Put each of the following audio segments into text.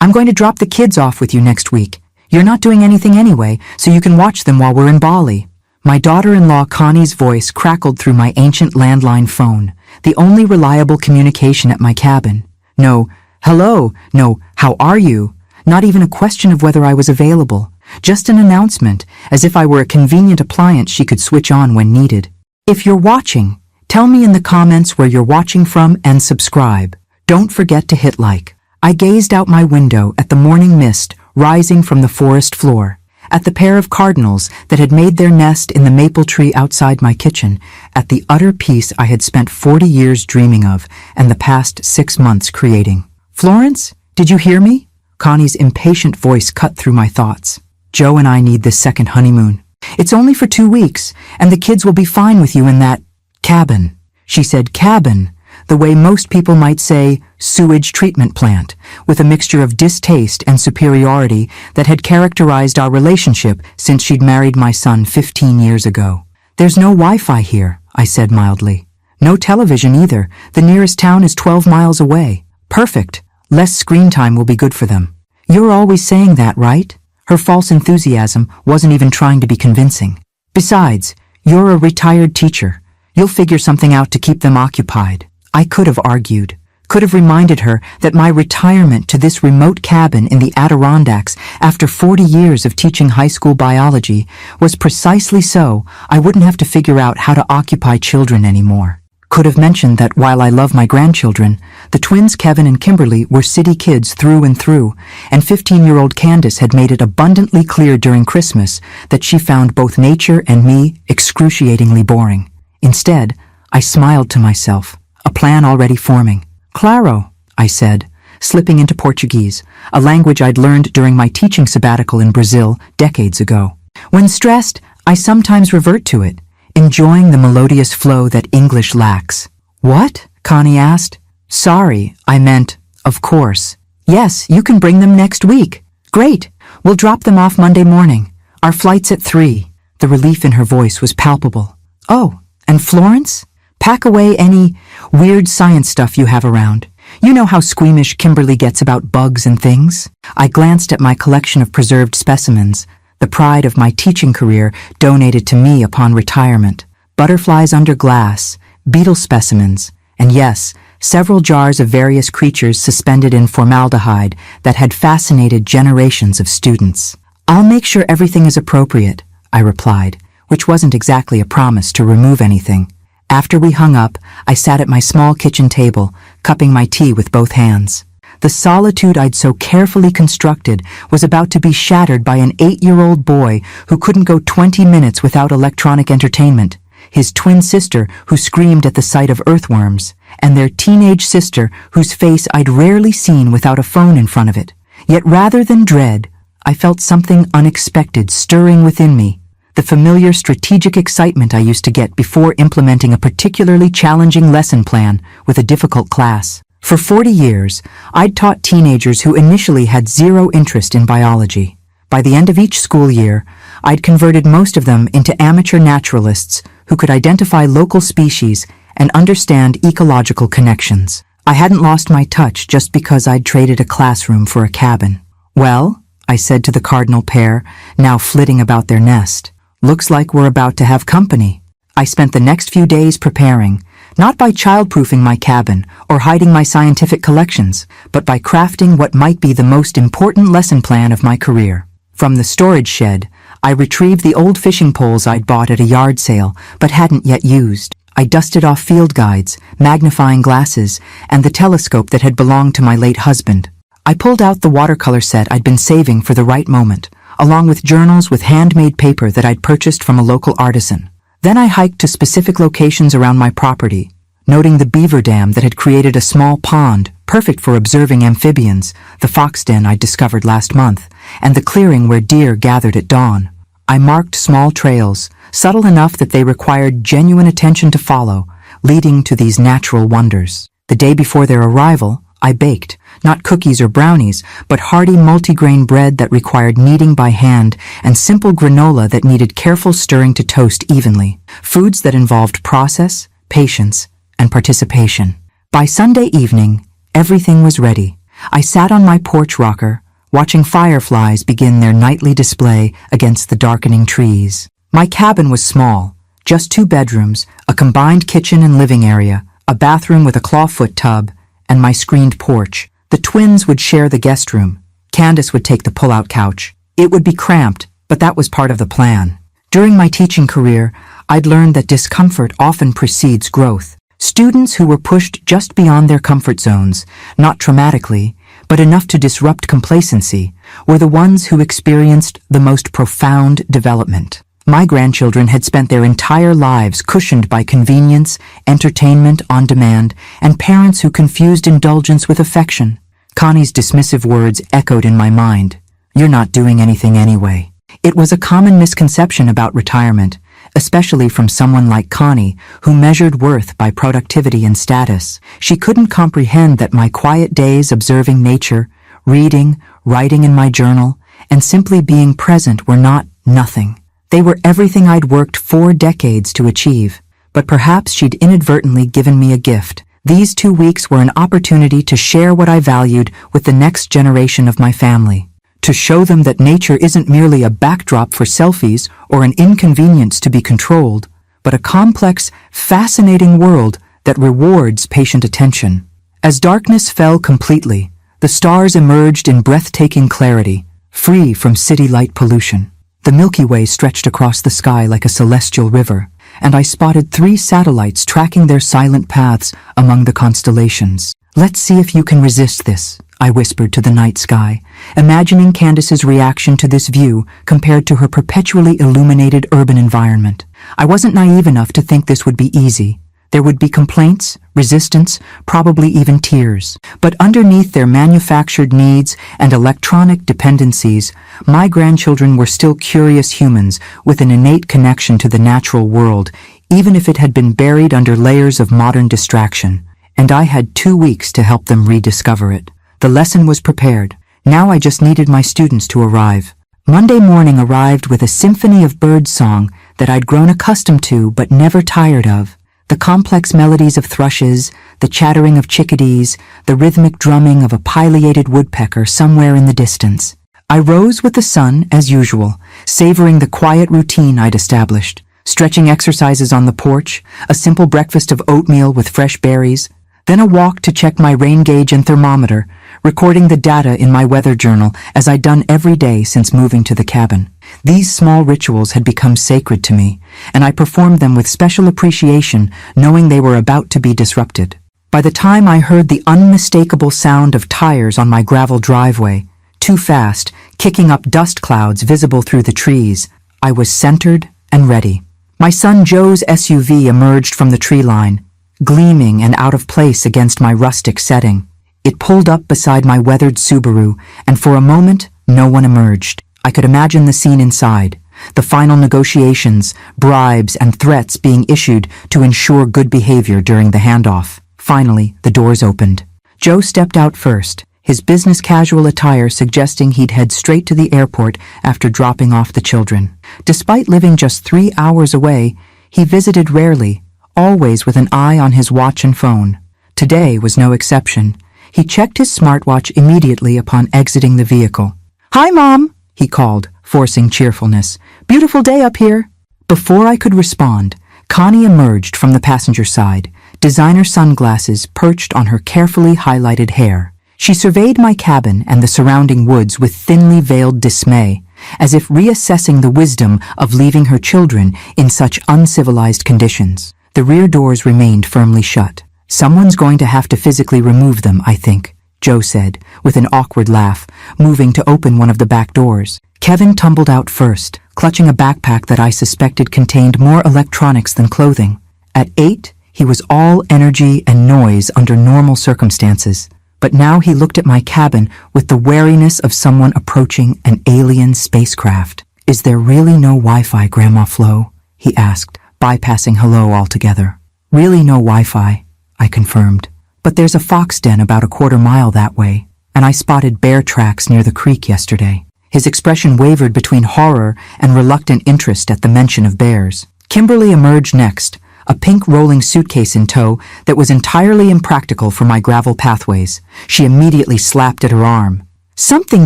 I'm going to drop the kids off with you next week. You're not doing anything anyway, so you can watch them while we're in Bali. My daughter-in-law Connie's voice crackled through my ancient landline phone, the only reliable communication at my cabin. No, hello, no, how are you? Not even a question of whether I was available. Just an announcement, as if I were a convenient appliance she could switch on when needed. If you're watching, tell me in the comments where you're watching from and subscribe. Don't forget to hit like. I gazed out my window at the morning mist rising from the forest floor, at the pair of cardinals that had made their nest in the maple tree outside my kitchen, at the utter peace I had spent 40 years dreaming of and the past 6 months creating. Florence, did you hear me? Connie's impatient voice cut through my thoughts. Joe and I need this second honeymoon. It's only for 2 weeks, and the kids will be fine with you in that cabin. She said cabin, the way most people might say sewage treatment plant, with a mixture of distaste and superiority that had characterized our relationship since she'd married my son 15 years ago. There's no Wi-Fi here, I said mildly. No television either. The nearest town is 12 miles away. Perfect. Less screen time will be good for them. You're always saying that, right? Her false enthusiasm wasn't even trying to be convincing. Besides, you're a retired teacher. You'll figure something out to keep them occupied. I could have argued, could have reminded her that my retirement to this remote cabin in the Adirondacks after 40 years of teaching high school biology was precisely so I wouldn't have to figure out how to occupy children anymore. Could have mentioned that while I love my grandchildren, the twins Kevin and Kimberly were city kids through and through, and 15-year-old Candace had made it abundantly clear during Christmas that she found both nature and me excruciatingly boring. Instead, I smiled to myself, a plan already forming. Claro, I said, slipping into Portuguese, a language I'd learned during my teaching sabbatical in Brazil decades ago. When stressed, I sometimes revert to it, enjoying the melodious flow that English lacks. What? Connie asked. Sorry, I meant, of course. Yes, you can bring them next week. Great. We'll drop them off Monday morning. Our flight's at 3. The relief in her voice was palpable. Oh, and Florence? Pack away any weird science stuff you have around. You know how squeamish Kimberly gets about bugs and things. I glanced at my collection of preserved specimens, the pride of my teaching career donated to me upon retirement. Butterflies under glass, beetle specimens, and yes, several jars of various creatures suspended in formaldehyde that had fascinated generations of students. I'll make sure everything is appropriate, I replied, which wasn't exactly a promise to remove anything. After we hung up, I sat at my small kitchen table, cupping my tea with both hands. The solitude I'd so carefully constructed was about to be shattered by an 8-year-old boy who couldn't go 20 minutes without electronic entertainment, his twin sister who screamed at the sight of earthworms, and their teenage sister whose face I'd rarely seen without a phone in front of it. Yet rather than dread, I felt something unexpected stirring within me. The familiar strategic excitement I used to get before implementing a particularly challenging lesson plan with a difficult class. For 40 years, I'd taught teenagers who initially had zero interest in biology. By the end of each school year, I'd converted most of them into amateur naturalists who could identify local species and understand ecological connections. I hadn't lost my touch just because I'd traded a classroom for a cabin. Well, I said to the cardinal pair, now flitting about their nest. Looks like we're about to have company. I spent the next few days preparing, not by childproofing my cabin or hiding my scientific collections, but by crafting what might be the most important lesson plan of my career. From the storage shed, I retrieved the old fishing poles I'd bought at a yard sale but hadn't yet used. I dusted off field guides, magnifying glasses, and the telescope that had belonged to my late husband. I pulled out the watercolor set I'd been saving for the right moment, along with journals with handmade paper that I'd purchased from a local artisan. Then I hiked to specific locations around my property, noting the beaver dam that had created a small pond perfect for observing amphibians, the fox den I'd discovered last month, and the clearing where deer gathered at dawn. I marked small trails, subtle enough that they required genuine attention to follow, leading to these natural wonders. The day before their arrival, I baked, not cookies or brownies, but hearty multigrain bread that required kneading by hand and simple granola that needed careful stirring to toast evenly. Foods that involved process, patience, and participation. By Sunday evening, everything was ready. I sat on my porch rocker, watching fireflies begin their nightly display against the darkening trees. My cabin was small, just 2 bedrooms, a combined kitchen and living area, a bathroom with a clawfoot tub, and my screened porch. The twins would share the guest room. Candace would take the pull-out couch. It would be cramped, but that was part of the plan. During my teaching career, I'd learned that discomfort often precedes growth. Students who were pushed just beyond their comfort zones, not traumatically, but enough to disrupt complacency, were the ones who experienced the most profound development. My grandchildren had spent their entire lives cushioned by convenience, entertainment on demand, and parents who confused indulgence with affection. Connie's dismissive words echoed in my mind. "You're not doing anything anyway." It was a common misconception about retirement, especially from someone like Connie, who measured worth by productivity and status. She couldn't comprehend that my quiet days observing nature, reading, writing in my journal, and simply being present were not nothing. They were everything I'd worked 4 decades to achieve. But perhaps she'd inadvertently given me a gift. These 2 weeks were an opportunity to share what I valued with the next generation of my family. To show them that nature isn't merely a backdrop for selfies or an inconvenience to be controlled, but a complex, fascinating world that rewards patient attention. As darkness fell completely, the stars emerged in breathtaking clarity, free from city light pollution. The Milky Way stretched across the sky like a celestial river, and I spotted 3 satellites tracking their silent paths among the constellations. "Let's see if you can resist this," I whispered to the night sky, imagining Candace's reaction to this view compared to her perpetually illuminated urban environment. I wasn't naive enough to think this would be easy. There would be complaints, resistance, probably even tears. But underneath their manufactured needs and electronic dependencies, my grandchildren were still curious humans with an innate connection to the natural world, even if it had been buried under layers of modern distraction. And I had 2 weeks to help them rediscover it. The lesson was prepared. Now I just needed my students to arrive. Monday morning arrived with a symphony of birdsong that I'd grown accustomed to but never tired of. The complex melodies of thrushes, the chattering of chickadees, the rhythmic drumming of a pileated woodpecker somewhere in the distance. I rose with the sun, as usual, savoring the quiet routine I'd established. Stretching exercises on the porch, a simple breakfast of oatmeal with fresh berries, then a walk to check my rain gauge and thermometer, recording the data in my weather journal as I'd done every day since moving to the cabin. These small rituals had become sacred to me, and I performed them with special appreciation, knowing they were about to be disrupted. By the time I heard the unmistakable sound of tires on my gravel driveway, too fast, kicking up dust clouds visible through the trees, I was centered and ready. My son Joe's SUV emerged from the tree line, gleaming and out of place against my rustic setting. It pulled up beside my weathered Subaru, and for a moment, no one emerged. I could imagine the scene inside, the final negotiations, bribes, and threats being issued to ensure good behavior during the handoff. Finally, the doors opened. Joe stepped out first, his business casual attire suggesting he'd head straight to the airport after dropping off the children. Despite living just 3 hours away, he visited rarely, always with an eye on his watch and phone. Today was no exception. He checked his smartwatch immediately upon exiting the vehicle. "Hi, Mom," he called, forcing cheerfulness. "Beautiful day up here." Before I could respond, Connie emerged from the passenger side, designer sunglasses perched on her carefully highlighted hair. She surveyed my cabin and the surrounding woods with thinly veiled dismay, as if reassessing the wisdom of leaving her children in such uncivilized conditions. The rear doors remained firmly shut. "Someone's going to have to physically remove them, I think," Joe said, with an awkward laugh, moving to open one of the back doors. Kevin tumbled out first, clutching a backpack that I suspected contained more electronics than clothing. At 8, he was all energy and noise under normal circumstances. But now he looked at my cabin with the wariness of someone approaching an alien spacecraft. "Is there really no Wi-Fi, Grandma Flo?" he asked, bypassing hello altogether. "Really no Wi-Fi," I confirmed. "But there's a fox den about a quarter mile that way, and I spotted bear tracks near the creek yesterday." His expression wavered between horror and reluctant interest at the mention of bears. Kimberly emerged next, a pink rolling suitcase in tow that was entirely impractical for my gravel pathways. She immediately slapped at her arm. "Something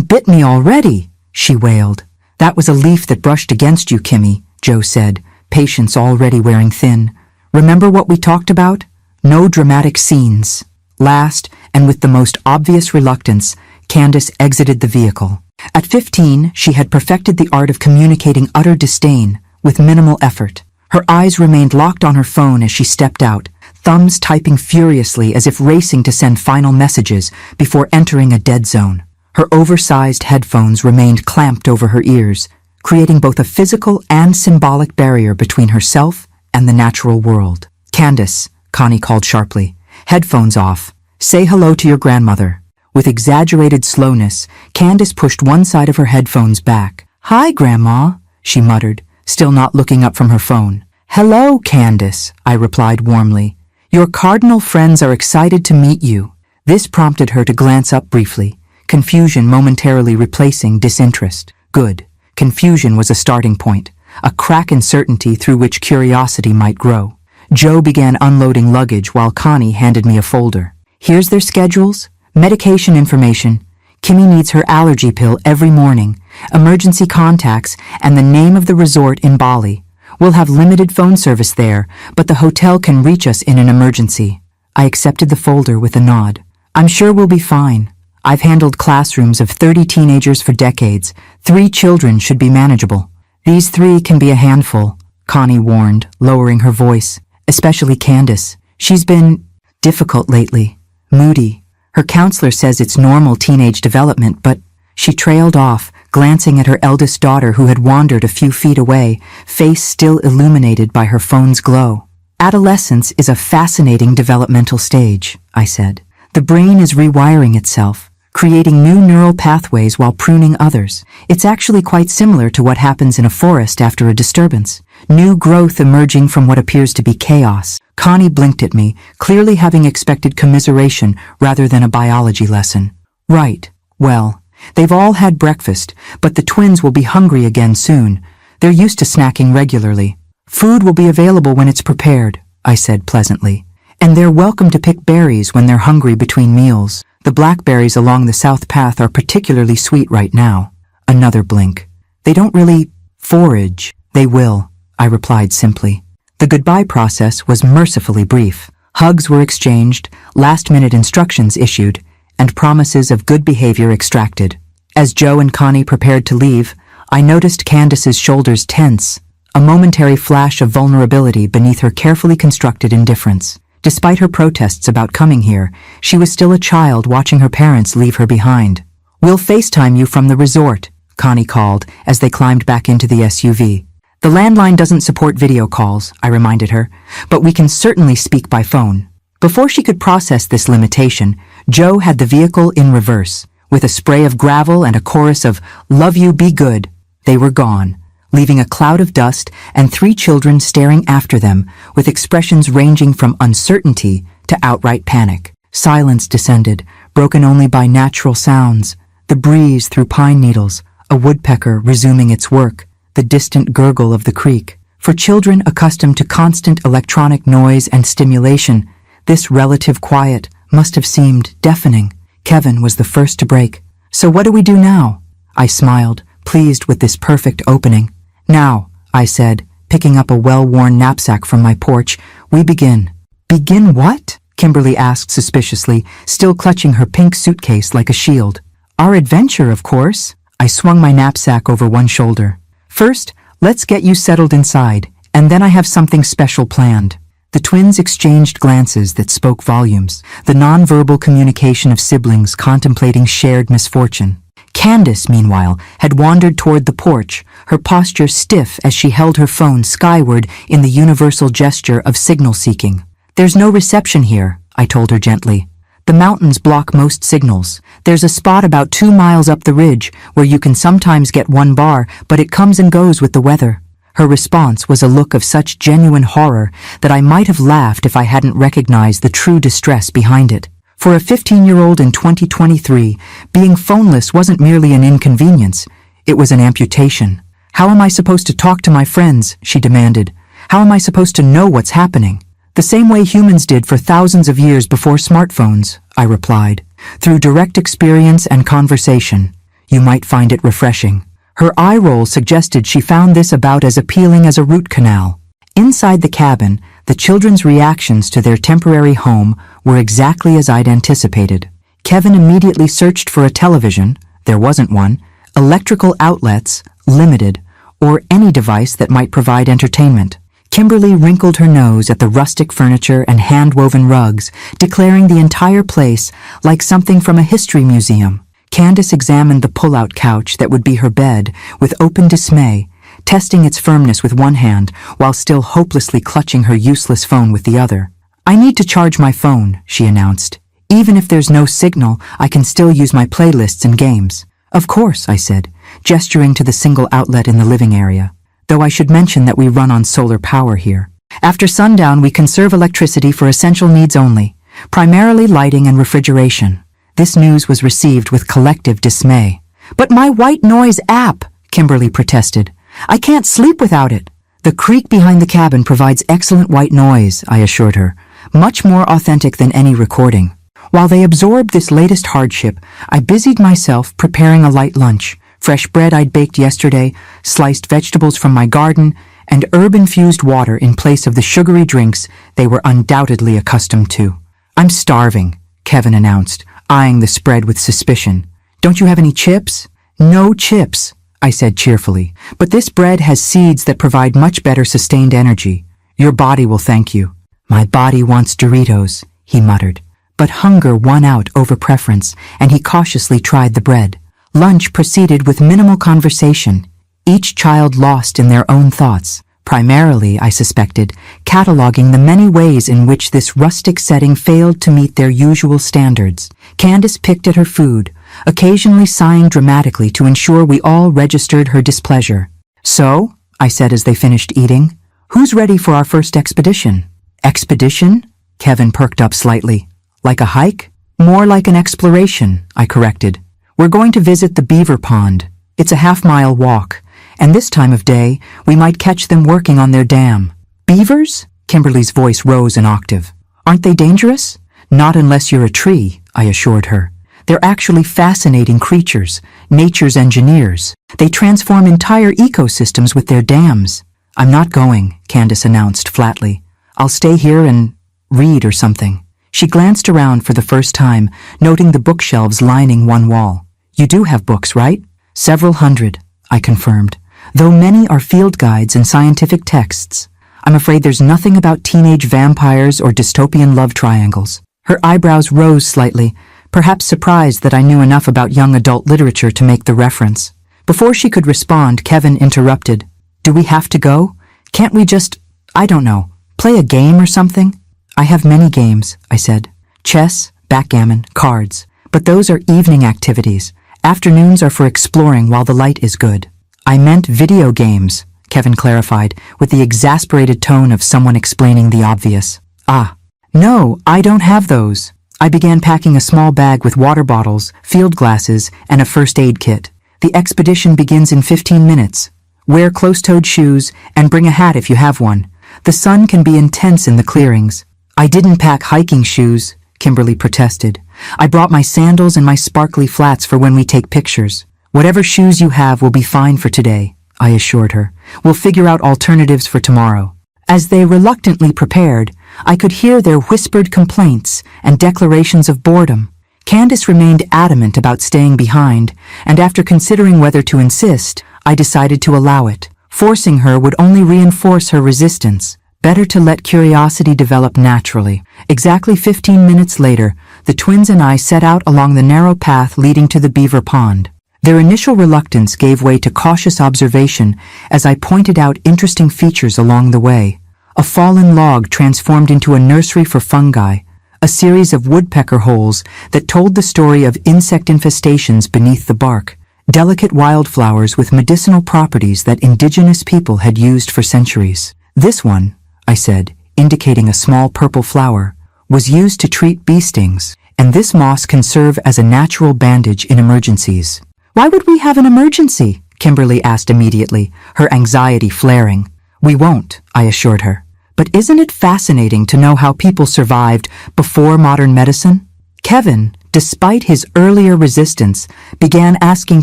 bit me already," she wailed. "That was a leaf that brushed against you, Kimmy," Joe said, patience already wearing thin. "Remember what we talked about? No dramatic scenes." Last, and with the most obvious reluctance, Candace exited the vehicle. At 15, she had perfected the art of communicating utter disdain, with minimal effort. Her eyes remained locked on her phone as she stepped out, thumbs typing furiously as if racing to send final messages before entering a dead zone. Her oversized headphones remained clamped over her ears, creating both a physical and symbolic barrier between herself and the natural world. "Candace," Connie called sharply, "headphones off. Say hello to your grandmother." With exaggerated slowness, Candace pushed one side of her headphones back. "Hi, Grandma," she muttered, still not looking up from her phone. "Hello, Candace," I replied warmly. "Your cardinal friends are excited to meet you." This prompted her to glance up briefly, confusion momentarily replacing disinterest. Good. Confusion was a starting point, a crack in certainty through which curiosity might grow. Joe began unloading luggage while Connie handed me a folder. "Here's their schedules, medication information. Kimmy needs her allergy pill every morning, emergency contacts, and the name of the resort in Bali. We'll have limited phone service there, but the hotel can reach us in an emergency." I accepted the folder with a nod. "I'm sure we'll be fine. I've handled classrooms of 30 teenagers for decades. 3 children should be manageable." "These 3 can be a handful," Connie warned, lowering her voice. "Especially Candace. She's been difficult lately, moody. Her counselor says it's normal teenage development, but..." She trailed off, glancing at her eldest daughter who had wandered a few feet away, face still illuminated by her phone's glow. "Adolescence is a fascinating developmental stage," I said. "The brain is rewiring itself, creating new neural pathways while pruning others. It's actually quite similar to what happens in a forest after a disturbance. New growth emerging from what appears to be chaos." Connie blinked at me, clearly having expected commiseration rather than a biology lesson. "Right. Well, they've all had breakfast, but the twins will be hungry again soon. They're used to snacking regularly. Food will be available when it's prepared," I said pleasantly. "And they're welcome to pick berries when they're hungry between meals. The blackberries along the south path are particularly sweet right now." Another blink. "They don't really forage." "They will," I replied simply. The goodbye process was mercifully brief. Hugs were exchanged, last-minute instructions issued, and promises of good behavior extracted. As Joe and Connie prepared to leave, I noticed Candace's shoulders tense, a momentary flash of vulnerability beneath her carefully constructed indifference. Despite her protests about coming here, she was still a child watching her parents leave her behind. "We'll FaceTime you from the resort," Connie called as they climbed back into the SUV. "The landline doesn't support video calls," I reminded her, "but we can certainly speak by phone." Before she could process this limitation, Joe had the vehicle in reverse. With a spray of gravel and a chorus of "Love you, be good," they were gone, leaving a cloud of dust and 3 children staring after them with expressions ranging from uncertainty to outright panic. Silence descended, broken only by natural sounds, the breeze through pine needles, a woodpecker resuming its work, the distant gurgle of the creek. For children accustomed to constant electronic noise and stimulation, this relative quiet must have seemed deafening. Kevin was the first to break. "So what do we do now?" I smiled, pleased with this perfect opening. "Now," I said, picking up a well-worn knapsack from my porch, "we begin." "Begin what?" Kimberly asked suspiciously, still clutching her pink suitcase like a shield. "Our adventure, of course." I swung my knapsack over one shoulder. "First, let's get you settled inside, and then I have something special planned." The twins exchanged glances that spoke volumes, the nonverbal communication of siblings contemplating shared misfortune. Candace, meanwhile, had wandered toward the porch, her posture stiff as she held her phone skyward in the universal gesture of signal-seeking. "There's no reception here," I told her gently. "The mountains block most signals. There's a spot about 2 miles up the ridge where you can sometimes get 1 bar, but it comes and goes with the weather." Her response was a look of such genuine horror that I might have laughed if I hadn't recognized the true distress behind it. For a 15-year-old in 2023, being phoneless wasn't merely an inconvenience, it was an amputation. "How am I supposed to talk to my friends?" she demanded. How am I supposed to know what's happening? The same way humans did for thousands of years before smartphones, I replied. Through direct experience and conversation. You might find it refreshing. Her eye roll suggested she found this about as appealing as a root canal. Inside the cabin, the children's reactions to their temporary home were exactly as I'd anticipated. Kevin immediately searched for a television, there wasn't one, electrical outlets, limited, or any device that might provide entertainment. Kimberly wrinkled her nose at the rustic furniture and hand-woven rugs, declaring the entire place like something from a history museum. Candace examined the pull-out couch that would be her bed with open dismay, testing its firmness with one hand while still hopelessly clutching her useless phone with the other. I need to charge my phone, she announced. Even if there's no signal, I can still use my playlists and games. Of course, I said, gesturing to the single outlet in the living area. Though I should mention that we run on solar power here. After sundown, we conserve electricity for essential needs only, primarily lighting and refrigeration. This news was received with collective dismay. But my white noise app, Kimberly protested. I can't sleep without it. The creek behind the cabin provides excellent white noise, I assured her, much more authentic than any recording. While they absorbed this latest hardship, I busied myself preparing a light lunch. Fresh bread I'd baked yesterday, sliced vegetables from my garden, and herb-infused water in place of the sugary drinks they were undoubtedly accustomed to. I'm starving, Kevin announced, eyeing the spread with suspicion. Don't you have any chips? No chips, I said cheerfully, but this bread has seeds that provide much better sustained energy. Your body will thank you. My body wants Doritos, he muttered. But hunger won out over preference, and he cautiously tried the bread. Lunch proceeded with minimal conversation, each child lost in their own thoughts, primarily, I suspected, cataloging the many ways in which this rustic setting failed to meet their usual standards. Candace picked at her food, occasionally sighing dramatically to ensure we all registered her displeasure. So, I said as they finished eating, who's ready for our first expedition? Expedition? Kevin perked up slightly. Like a hike? More like an exploration, I corrected. We're going to visit the beaver pond. It's a half-mile walk, and this time of day, we might catch them working on their dam. Beavers? Kimberly's voice rose an octave. Aren't they dangerous? Not unless you're a tree, I assured her. They're actually fascinating creatures, nature's engineers. They transform entire ecosystems with their dams. I'm not going, Candace announced flatly. I'll stay here and read or something. She glanced around for the first time, noting the bookshelves lining one wall. You do have books, right? Several hundred, I confirmed, though many are field guides and scientific texts. I'm afraid there's nothing about teenage vampires or dystopian love triangles. Her eyebrows rose slightly, perhaps surprised that I knew enough about young adult literature to make the reference. Before she could respond, Kevin interrupted. Do we have to go? Can't we just, I don't know, play a game or something? I have many games, I said. Chess, backgammon, cards. But those are evening activities. Afternoons are for exploring while the light is good. I meant video games, Kevin clarified, with the exasperated tone of someone explaining the obvious. Ah. No, I don't have those. I began packing a small bag with water bottles, field glasses, and a first aid kit. The expedition begins in 15 minutes. Wear closed-toed shoes and bring a hat if you have one. The sun can be intense in the clearings. I didn't pack hiking shoes, Kimberly protested. I brought my sandals and my sparkly flats for when we take pictures. Whatever shoes you have will be fine for today, I assured her. We'll figure out alternatives for tomorrow. As they reluctantly prepared, I could hear their whispered complaints and declarations of boredom. Candace remained adamant about staying behind, and after considering whether to insist, I decided to allow it. Forcing her would only reinforce her resistance. Better to let curiosity develop naturally. Exactly 15 minutes later, the twins and I set out along the narrow path leading to the beaver pond. Their initial reluctance gave way to cautious observation as I pointed out interesting features along the way. A fallen log transformed into a nursery for fungi, a series of woodpecker holes that told the story of insect infestations beneath the bark, delicate wildflowers with medicinal properties that indigenous people had used for centuries. This one, I said, indicating a small purple flower, was used to treat bee stings, and this moss can serve as a natural bandage in emergencies. Why would we have an emergency? Kimberly asked immediately, her anxiety flaring. We won't, I assured her. But isn't it fascinating to know how people survived before modern medicine? Kevin, despite his earlier resistance, began asking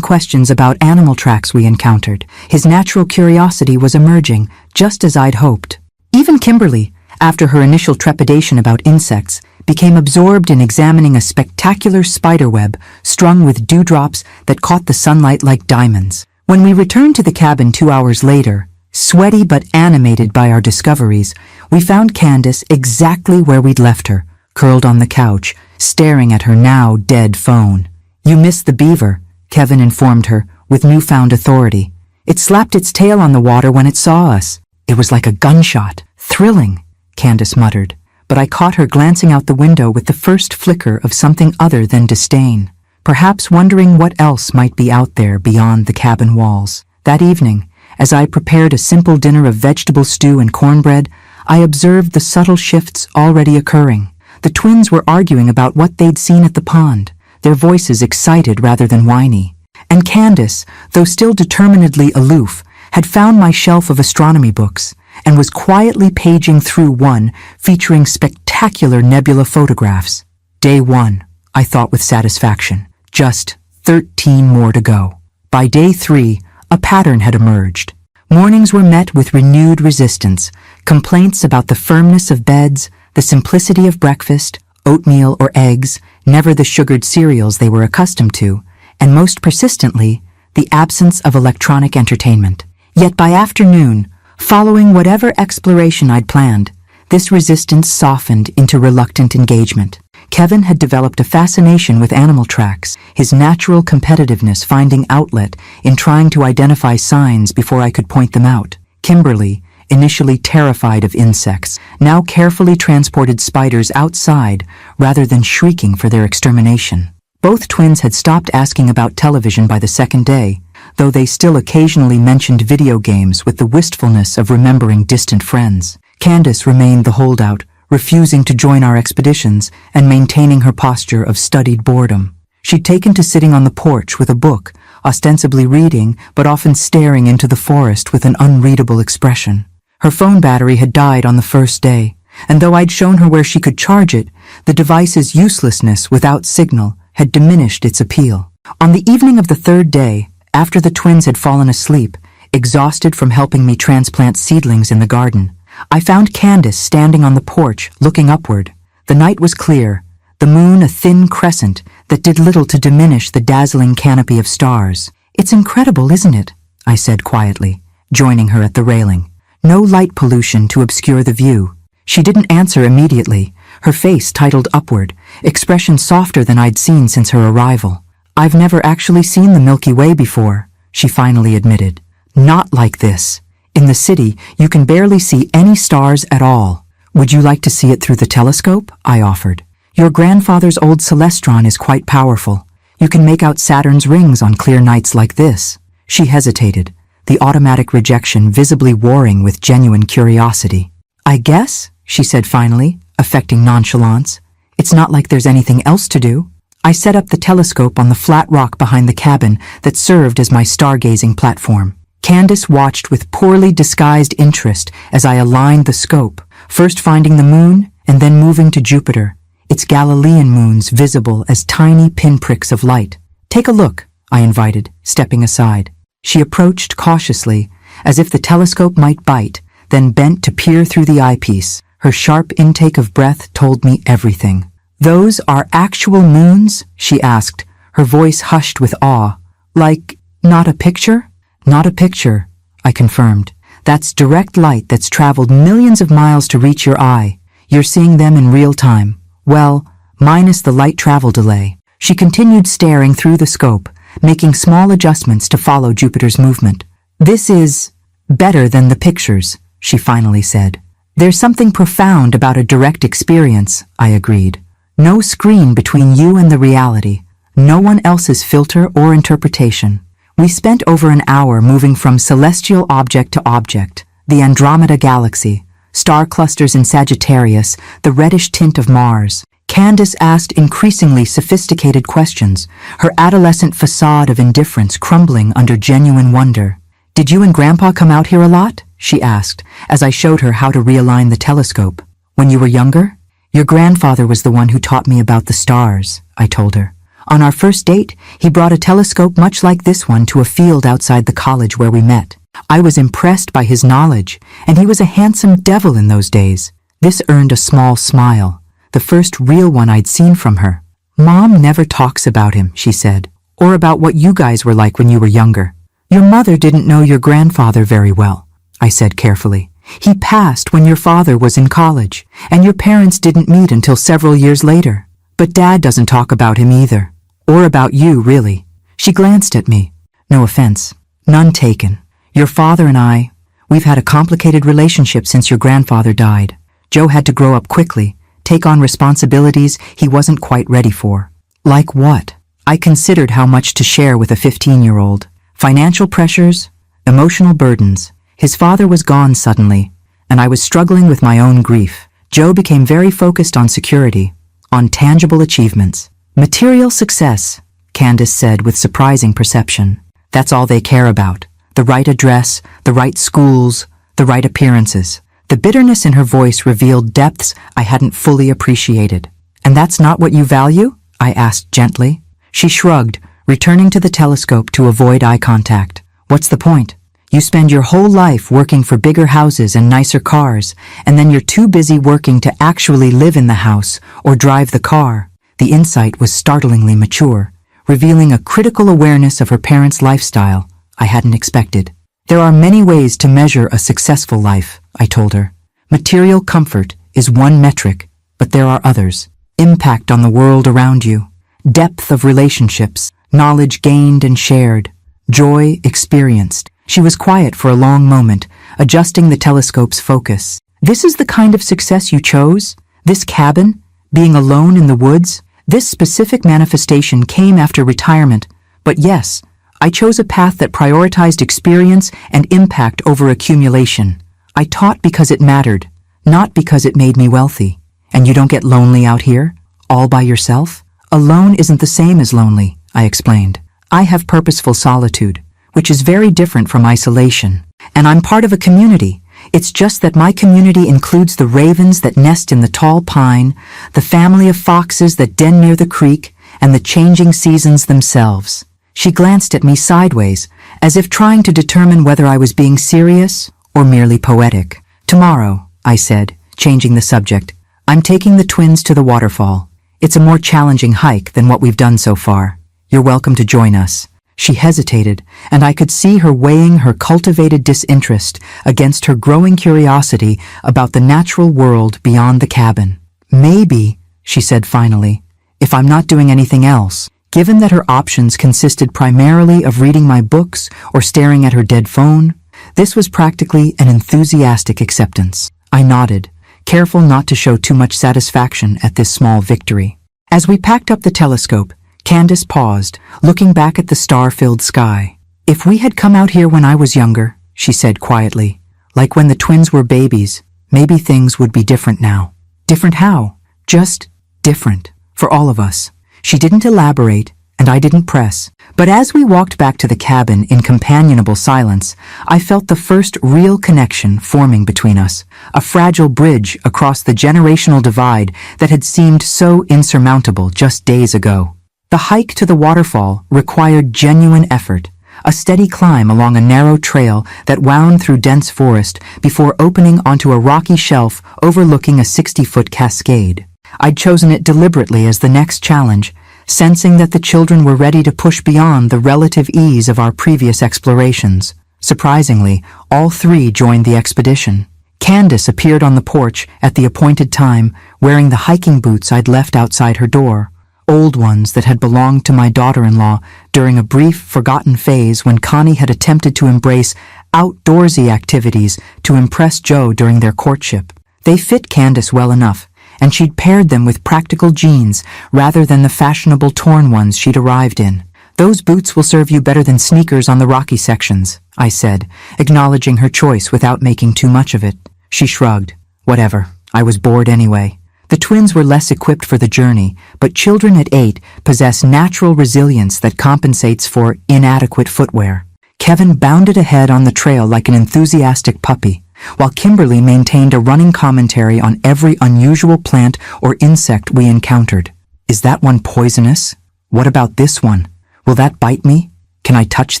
questions about animal tracks we encountered. His natural curiosity was emerging, just as I'd hoped. Even Kimberly, after her initial trepidation about insects, became absorbed in examining a spectacular spiderweb strung with dewdrops that caught the sunlight like diamonds. When we returned to the cabin 2 hours later, sweaty but animated by our discoveries, we found Candace exactly where we'd left her, curled on the couch, staring at her now dead phone. "You missed the beaver," Kevin informed her, with newfound authority. "It slapped its tail on the water when it saw us. It was like a gunshot. Thrilling," Candace muttered, but I caught her glancing out the window with the first flicker of something other than disdain, perhaps wondering what else might be out there beyond the cabin walls. That evening, as I prepared a simple dinner of vegetable stew and cornbread, I observed the subtle shifts already occurring. The twins were arguing about what they'd seen at the pond, their voices excited rather than whiny. And Candace, though still determinedly aloof, had found my shelf of astronomy books and was quietly paging through one featuring spectacular nebula photographs. Day 1, I thought with satisfaction. Just 13 more to go. By day 3, a pattern had emerged. Mornings were met with renewed resistance, complaints about the firmness of beds, the simplicity of breakfast, oatmeal or eggs, never the sugared cereals they were accustomed to, and most persistently, the absence of electronic entertainment. Yet by afternoon, following whatever exploration I'd planned, this resistance softened into reluctant engagement. Kevin had developed a fascination with animal tracks, his natural competitiveness finding outlet in trying to identify signs before I could point them out. Kimberly, initially terrified of insects, now carefully transported spiders outside rather than shrieking for their extermination. Both twins had stopped asking about television by the second day, though they still occasionally mentioned video games with the wistfulness of remembering distant friends. Candace remained the holdout, refusing to join our expeditions and maintaining her posture of studied boredom. She'd taken to sitting on the porch with a book, ostensibly reading but often staring into the forest with an unreadable expression. Her phone battery had died on the first day, and though I'd shown her where she could charge it, the device's uselessness without signal had diminished its appeal. On the evening of the third day, after the twins had fallen asleep, exhausted from helping me transplant seedlings in the garden, I found Candace standing on the porch, looking upward. The night was clear, the moon a thin crescent that did little to diminish the dazzling canopy of stars. "It's incredible, isn't it?" I said quietly, joining her at the railing. No light pollution to obscure the view. She didn't answer immediately, her face titled upward, expression softer than I'd seen since her arrival. "I've never actually seen the Milky Way before," she finally admitted. "Not like this. In the city, you can barely see any stars at all." "Would you like to see it through the telescope?" I offered. "Your grandfather's old celestron is quite powerful. You can make out Saturn's rings on clear nights like this." She hesitated, the automatic rejection visibly warring with genuine curiosity. "I guess," she said finally, affecting nonchalance, "it's not like there's anything else to do." I set up the telescope on the flat rock behind the cabin that served as my stargazing platform. Candace watched with poorly disguised interest as I aligned the scope, first finding the moon and then moving to Jupiter, its Galilean moons visible as tiny pinpricks of light. "Take a look," I invited, stepping aside. She approached cautiously, as if the telescope might bite, then bent to peer through the eyepiece. Her sharp intake of breath told me everything. "Those are actual moons?" she asked, her voice hushed with awe. "Like, not a picture?" "Not a picture," I confirmed. "That's direct light that's traveled millions of miles to reach your eye. You're seeing them in real time. Well, minus the light travel delay." She continued staring through the scope, making small adjustments to follow Jupiter's movement. "This is better than the pictures," she finally said. "There's something profound about a direct experience," I agreed. "No screen between you and the reality, no one else's filter or interpretation." We spent over an hour moving from celestial object to object, the Andromeda Galaxy, star clusters in Sagittarius, the reddish tint of Mars. Candace asked increasingly sophisticated questions, her adolescent facade of indifference crumbling under genuine wonder. "Did you and Grandpa come out here a lot?" she asked, as I showed her how to realign the telescope. When you were younger? Your grandfather was the one who taught me about the stars, I told her. On our first date, he brought a telescope much like this one to a field outside the college where we met. I was impressed by his knowledge, and he was a handsome devil in those days. This earned a small smile, the first real one I'd seen from her. Mom never talks about him, she said, or about what you guys were like when you were younger. Your mother didn't know your grandfather very well, I said carefully. He passed when your father was in college, and your parents didn't meet until several years later. But Dad doesn't talk about him either. Or about you, really. She glanced at me. No offense. None taken. Your father and we've had a complicated relationship since your grandfather died. Joe had to grow up quickly, take on responsibilities he wasn't quite ready for. Like what? I considered how much to share with a 15-year-old. Financial pressures, emotional burdens. His father was gone suddenly, and I was struggling with my own grief. Joe became very focused on security, on tangible achievements. Material success, Candace said with surprising perception. That's all they care about. The right address, the right schools, the right appearances. The bitterness in her voice revealed depths I hadn't fully appreciated. And that's not what you value? I asked gently. She shrugged, returning to the telescope to avoid eye contact. What's the point? You spend your whole life working for bigger houses and nicer cars, and then you're too busy working to actually live in the house or drive the car. The insight was startlingly mature, revealing a critical awareness of her parents' lifestyle I hadn't expected. There are many ways to measure a successful life, I told her. Material comfort is one metric, but there are others. Impact on the world around you, depth of relationships, knowledge gained and shared, joy experienced. She was quiet for a long moment, adjusting the telescope's focus. This is the kind of success you chose? This cabin? Being alone in the woods? This specific manifestation came after retirement, but yes, I chose a path that prioritized experience and impact over accumulation. I taught because it mattered, not because it made me wealthy. And you don't get lonely out here? All by yourself? Alone isn't the same as lonely, I explained. I have purposeful solitude, which is very different from isolation. And I'm part of a community. It's just that my community includes the ravens that nest in the tall pine, the family of foxes that den near the creek, and the changing seasons themselves. She glanced at me sideways, as if trying to determine whether I was being serious or merely poetic. Tomorrow, I said, changing the subject, I'm taking the twins to the waterfall. It's a more challenging hike than what we've done so far. You're welcome to join us. She hesitated, and I could see her weighing her cultivated disinterest against her growing curiosity about the natural world beyond the cabin. Maybe, she said finally, if I'm not doing anything else. Given that her options consisted primarily of reading my books or staring at her dead phone, this was practically an enthusiastic acceptance. I nodded, careful not to show too much satisfaction at this small victory. As we packed up the telescope, Candace paused, looking back at the star-filled sky. If we had come out here when I was younger, she said quietly, like when the twins were babies, maybe things would be different now. Different how? Just different. For all of us. She didn't elaborate, and I didn't press. But as we walked back to the cabin in companionable silence, I felt the first real connection forming between us, a fragile bridge across the generational divide that had seemed so insurmountable just days ago. The hike to the waterfall required genuine effort, a steady climb along a narrow trail that wound through dense forest before opening onto a rocky shelf overlooking a 60-foot cascade. I'd chosen it deliberately as the next challenge, sensing that the children were ready to push beyond the relative ease of our previous explorations. Surprisingly, all three joined the expedition. Candace appeared on the porch at the appointed time, wearing the hiking boots I'd left outside her door. Old ones that had belonged to my daughter-in-law during a brief, forgotten phase when Connie had attempted to embrace outdoorsy activities to impress Joe during their courtship. They fit Candace well enough, and she'd paired them with practical jeans rather than the fashionable torn ones she'd arrived in. Those boots will serve you better than sneakers on the rocky sections, I said, acknowledging her choice without making too much of it. She shrugged. Whatever, I was bored anyway. The twins were less equipped for the journey, but children at 8 possess natural resilience that compensates for inadequate footwear. Kevin bounded ahead on the trail like an enthusiastic puppy, while Kimberly maintained a running commentary on every unusual plant or insect we encountered. Is that one poisonous? What about this one? Will that bite me? Can I touch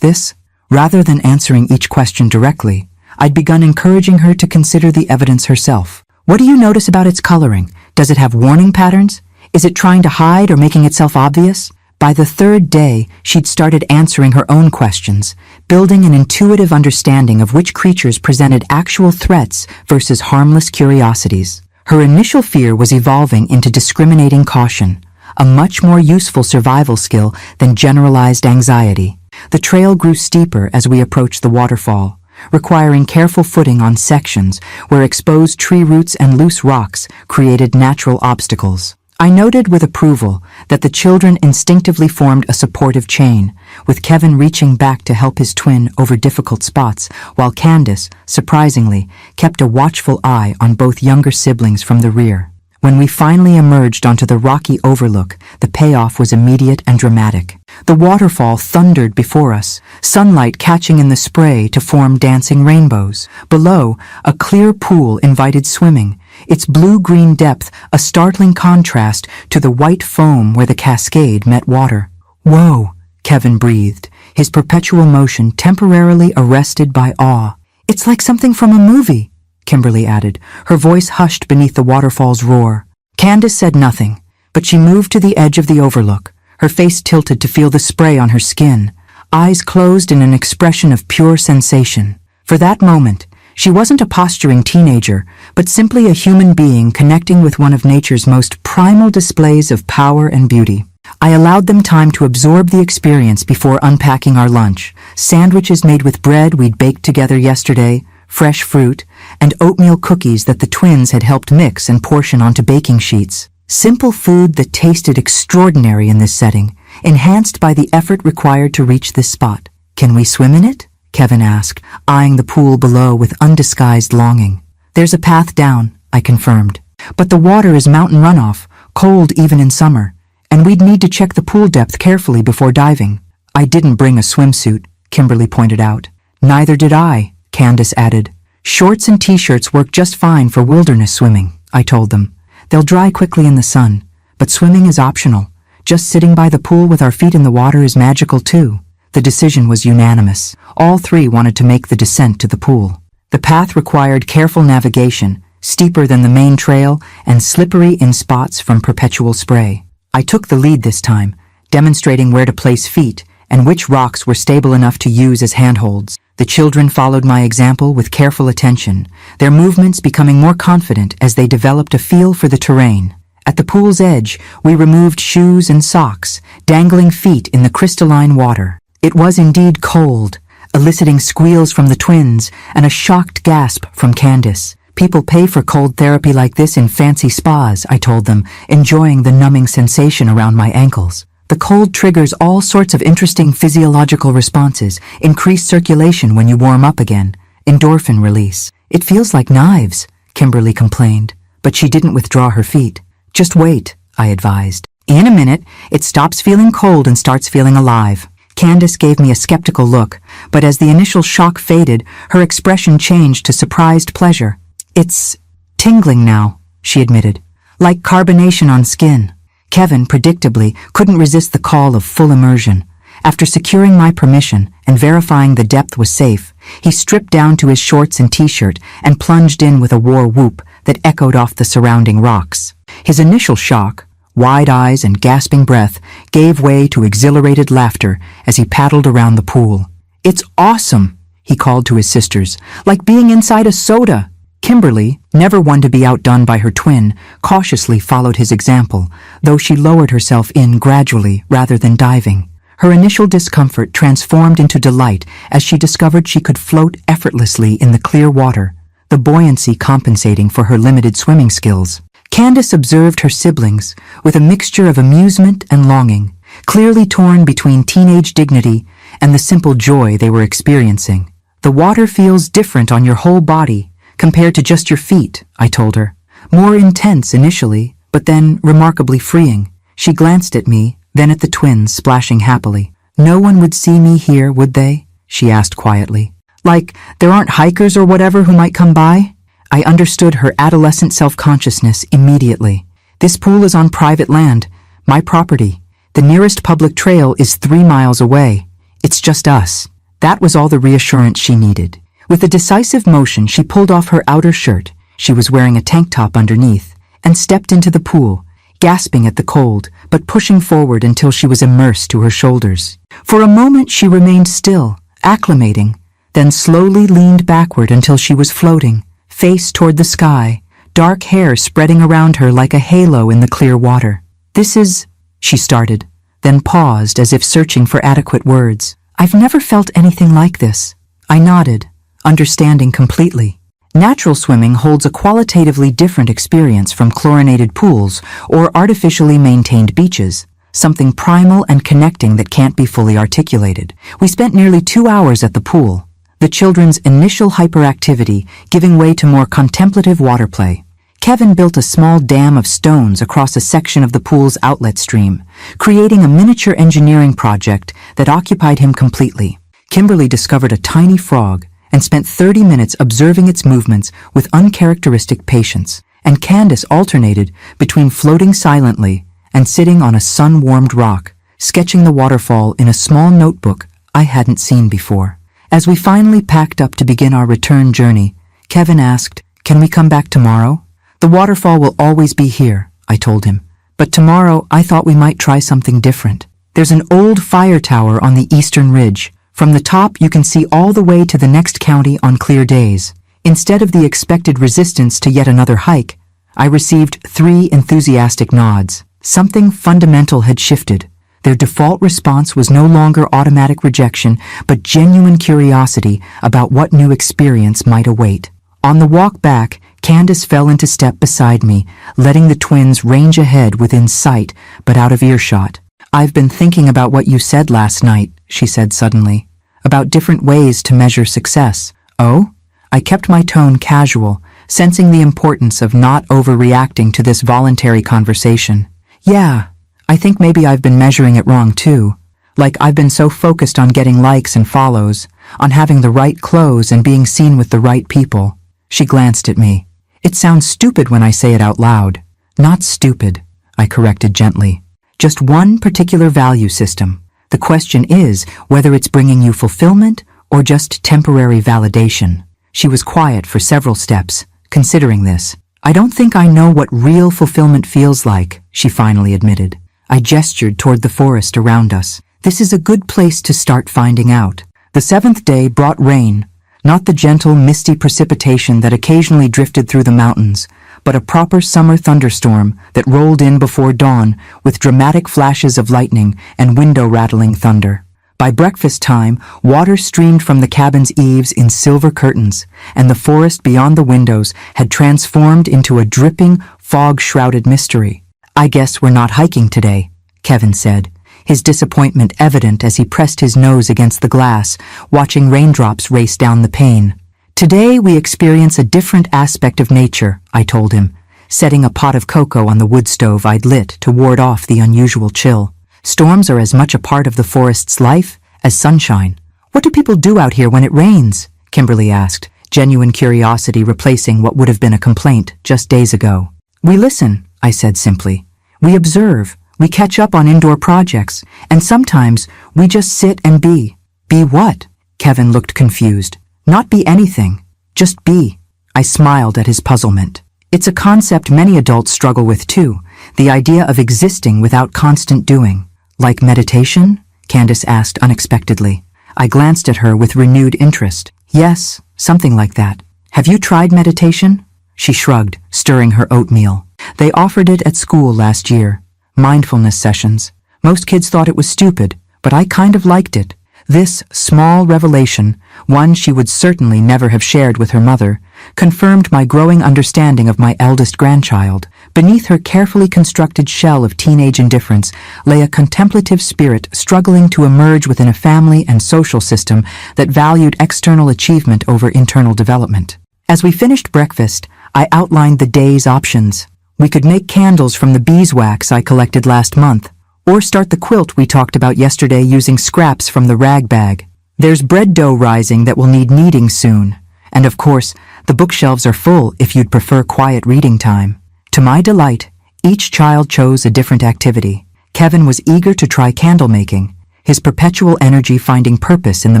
this? Rather than answering each question directly, I'd begun encouraging her to consider the evidence herself. What do you notice about its coloring? Does it have warning patterns? Is it trying to hide or making itself obvious? By the third day, she'd started answering her own questions, building an intuitive understanding of which creatures presented actual threats versus harmless curiosities. Her initial fear was evolving into discriminating caution, a much more useful survival skill than generalized anxiety. The trail grew steeper as we approached the waterfall, requiring careful footing on sections where exposed tree roots and loose rocks created natural obstacles. I noted with approval that the children instinctively formed a supportive chain, with Kevin reaching back to help his twin over difficult spots, while Candace, surprisingly, kept a watchful eye on both younger siblings from the rear. When we finally emerged onto the rocky overlook, the payoff was immediate and dramatic. The waterfall thundered before us, sunlight catching in the spray to form dancing rainbows. Below, a clear pool invited swimming, its blue-green depth a startling contrast to the white foam where the cascade met water. "Whoa," Kevin breathed, his perpetual motion temporarily arrested by awe. "It's like something from a movie," Kimberly added, her voice hushed beneath the waterfall's roar. Candace said nothing, but she moved to the edge of the overlook, her face tilted to feel the spray on her skin, eyes closed in an expression of pure sensation. For that moment, she wasn't a posturing teenager, but simply a human being connecting with one of nature's most primal displays of power and beauty. I allowed them time to absorb the experience before unpacking our lunch, sandwiches made with bread we'd baked together yesterday, fresh fruit, and oatmeal cookies that the twins had helped mix and portion onto baking sheets. Simple food that tasted extraordinary in this setting, enhanced by the effort required to reach this spot. "Can we swim in it?" Kevin asked, eyeing the pool below with undisguised longing. "There's a path down," I confirmed. "But the water is mountain runoff, cold even in summer, and we'd need to check the pool depth carefully before diving." "I didn't bring a swimsuit," Kimberly pointed out. "Neither did I," Candace added. "Shorts and t-shirts work just fine for wilderness swimming," I told them. "They'll dry quickly in the sun, but swimming is optional. Just sitting by the pool with our feet in the water is magical too." The decision was unanimous. All three wanted to make the descent to the pool. The path required careful navigation, steeper than the main trail and slippery in spots from perpetual spray. I took the lead this time, demonstrating where to place feet and which rocks were stable enough to use as handholds. The children followed my example with careful attention, their movements becoming more confident as they developed a feel for the terrain. At the pool's edge, we removed shoes and socks, dangling feet in the crystalline water. It was indeed cold, eliciting squeals from the twins and a shocked gasp from Candace. "People pay for cold therapy like this in fancy spas," I told them, enjoying the numbing sensation around my ankles. "The cold triggers all sorts of interesting physiological responses, increased circulation when you warm up again, endorphin release. It feels like knives," Kimberly complained, but she didn't withdraw her feet. "Just wait," I advised. "In a minute, it stops feeling cold and starts feeling alive." Candace gave me a skeptical look, but as the initial shock faded, her expression changed to surprised pleasure. "It's tingling now," she admitted, "like carbonation on skin." Kevin, predictably, couldn't resist the call of full immersion. After securing my permission and verifying the depth was safe, he stripped down to his shorts and t-shirt and plunged in with a war whoop that echoed off the surrounding rocks. His initial shock, wide eyes and gasping breath, gave way to exhilarated laughter as he paddled around the pool. "It's awesome," he called to his sisters, "like being inside a soda." Kimberly, never one to be outdone by her twin, cautiously followed his example, though she lowered herself in gradually rather than diving. Her initial discomfort transformed into delight as she discovered she could float effortlessly in the clear water, the buoyancy compensating for her limited swimming skills. Candace observed her siblings with a mixture of amusement and longing, clearly torn between teenage dignity and the simple joy they were experiencing. "The water feels different on your whole body compared to just your feet," I told her. "More intense initially, but then remarkably freeing." She glanced at me, then at the twins splashing happily. "No one would see me here, would they?" she asked quietly. Like, there aren't hikers or whatever who might come by? I understood her adolescent self-consciousness immediately. This pool is on private land, my property. The nearest public trail is 3 miles away. It's just us. That was all the reassurance she needed. With a decisive motion, she pulled off her outer shirt, she was wearing a tank top underneath, and stepped into the pool, gasping at the cold, but pushing forward until she was immersed to her shoulders. For a moment she remained still, acclimating, then slowly leaned backward until she was floating, face toward the sky, dark hair spreading around her like a halo in the clear water. "This is," she started, then paused as if searching for adequate words. "I've never felt anything like this." I nodded, understanding completely. Natural swimming holds a qualitatively different experience from chlorinated pools or artificially maintained beaches, something primal and connecting that can't be fully articulated. We spent nearly 2 hours at the pool, the children's initial hyperactivity giving way to more contemplative water play. Kevin built a small dam of stones across a section of the pool's outlet stream, creating a miniature engineering project that occupied him completely. Kimberly discovered a tiny frog and spent 30 minutes observing its movements with uncharacteristic patience, and Candace alternated between floating silently and sitting on a sun-warmed rock, sketching the waterfall in a small notebook I hadn't seen before. As we finally packed up to begin our return journey, Kevin asked, "Can we come back tomorrow?" "The waterfall will always be here," I told him, "but tomorrow I thought we might try something different. There's an old fire tower on the eastern ridge. From the top you can see all the way to the next county on clear days." Instead of the expected resistance to yet another hike, I received 3 enthusiastic nods. Something fundamental had shifted. Their default response was no longer automatic rejection, but genuine curiosity about what new experience might await. On the walk back, Candace fell into step beside me, letting the twins range ahead within sight but out of earshot. "I've been thinking about what you said last night," she said suddenly, "about different ways to measure success." "Oh?" I kept my tone casual, sensing the importance of not overreacting to this voluntary conversation. "Yeah, I think maybe I've been measuring it wrong too. Like I've been so focused on getting likes and follows, on having the right clothes and being seen with the right people." She glanced at me. "It sounds stupid when I say it out loud." "Not stupid," I corrected gently. "Just one particular value system. The question is whether it's bringing you fulfillment or just temporary validation." She was quiet for several steps, considering this. "I don't think I know what real fulfillment feels like," she finally admitted. I gestured toward the forest around us. "This is a good place to start finding out." The 7th day brought rain, not the gentle, misty precipitation that occasionally drifted through the mountains, but a proper summer thunderstorm that rolled in before dawn with dramatic flashes of lightning and window-rattling thunder. By breakfast time, water streamed from the cabin's eaves in silver curtains, and the forest beyond the windows had transformed into a dripping, fog-shrouded mystery. "I guess we're not hiking today," Kevin said, his disappointment evident as he pressed his nose against the glass, watching raindrops race down the pane. "Today we experience a different aspect of nature," I told him, setting a pot of cocoa on the wood stove I'd lit to ward off the unusual chill. "Storms are as much a part of the forest's life as sunshine." "What do people do out here when it rains?" Kimberly asked, genuine curiosity replacing what would have been a complaint just days ago. "We listen," I said simply. "We observe. We catch up on indoor projects, and sometimes we just sit and be." "Be what?" Kevin looked confused. "Not be anything. Just be." I smiled at his puzzlement. It's a concept many adults struggle with too, the idea of existing without constant doing. "Like meditation?" Candace asked unexpectedly. I glanced at her with renewed interest. "Yes, something like that." "Have you tried meditation?" She shrugged, stirring her oatmeal. "They offered it at school last year. Mindfulness sessions. Most kids thought it was stupid, but I kind of liked it." This small revelation, one she would certainly never have shared with her mother, confirmed my growing understanding of my eldest grandchild. Beneath her carefully constructed shell of teenage indifference lay a contemplative spirit struggling to emerge within a family and social system that valued external achievement over internal development. As we finished breakfast, I outlined the day's options. We could make candles from the beeswax I collected last month, or start the quilt we talked about yesterday using scraps from the rag bag. There's bread dough rising that will need kneading soon. And of course, the bookshelves are full if you'd prefer quiet reading time. To my delight, each child chose a different activity. Kevin was eager to try candle making, his perpetual energy finding purpose in the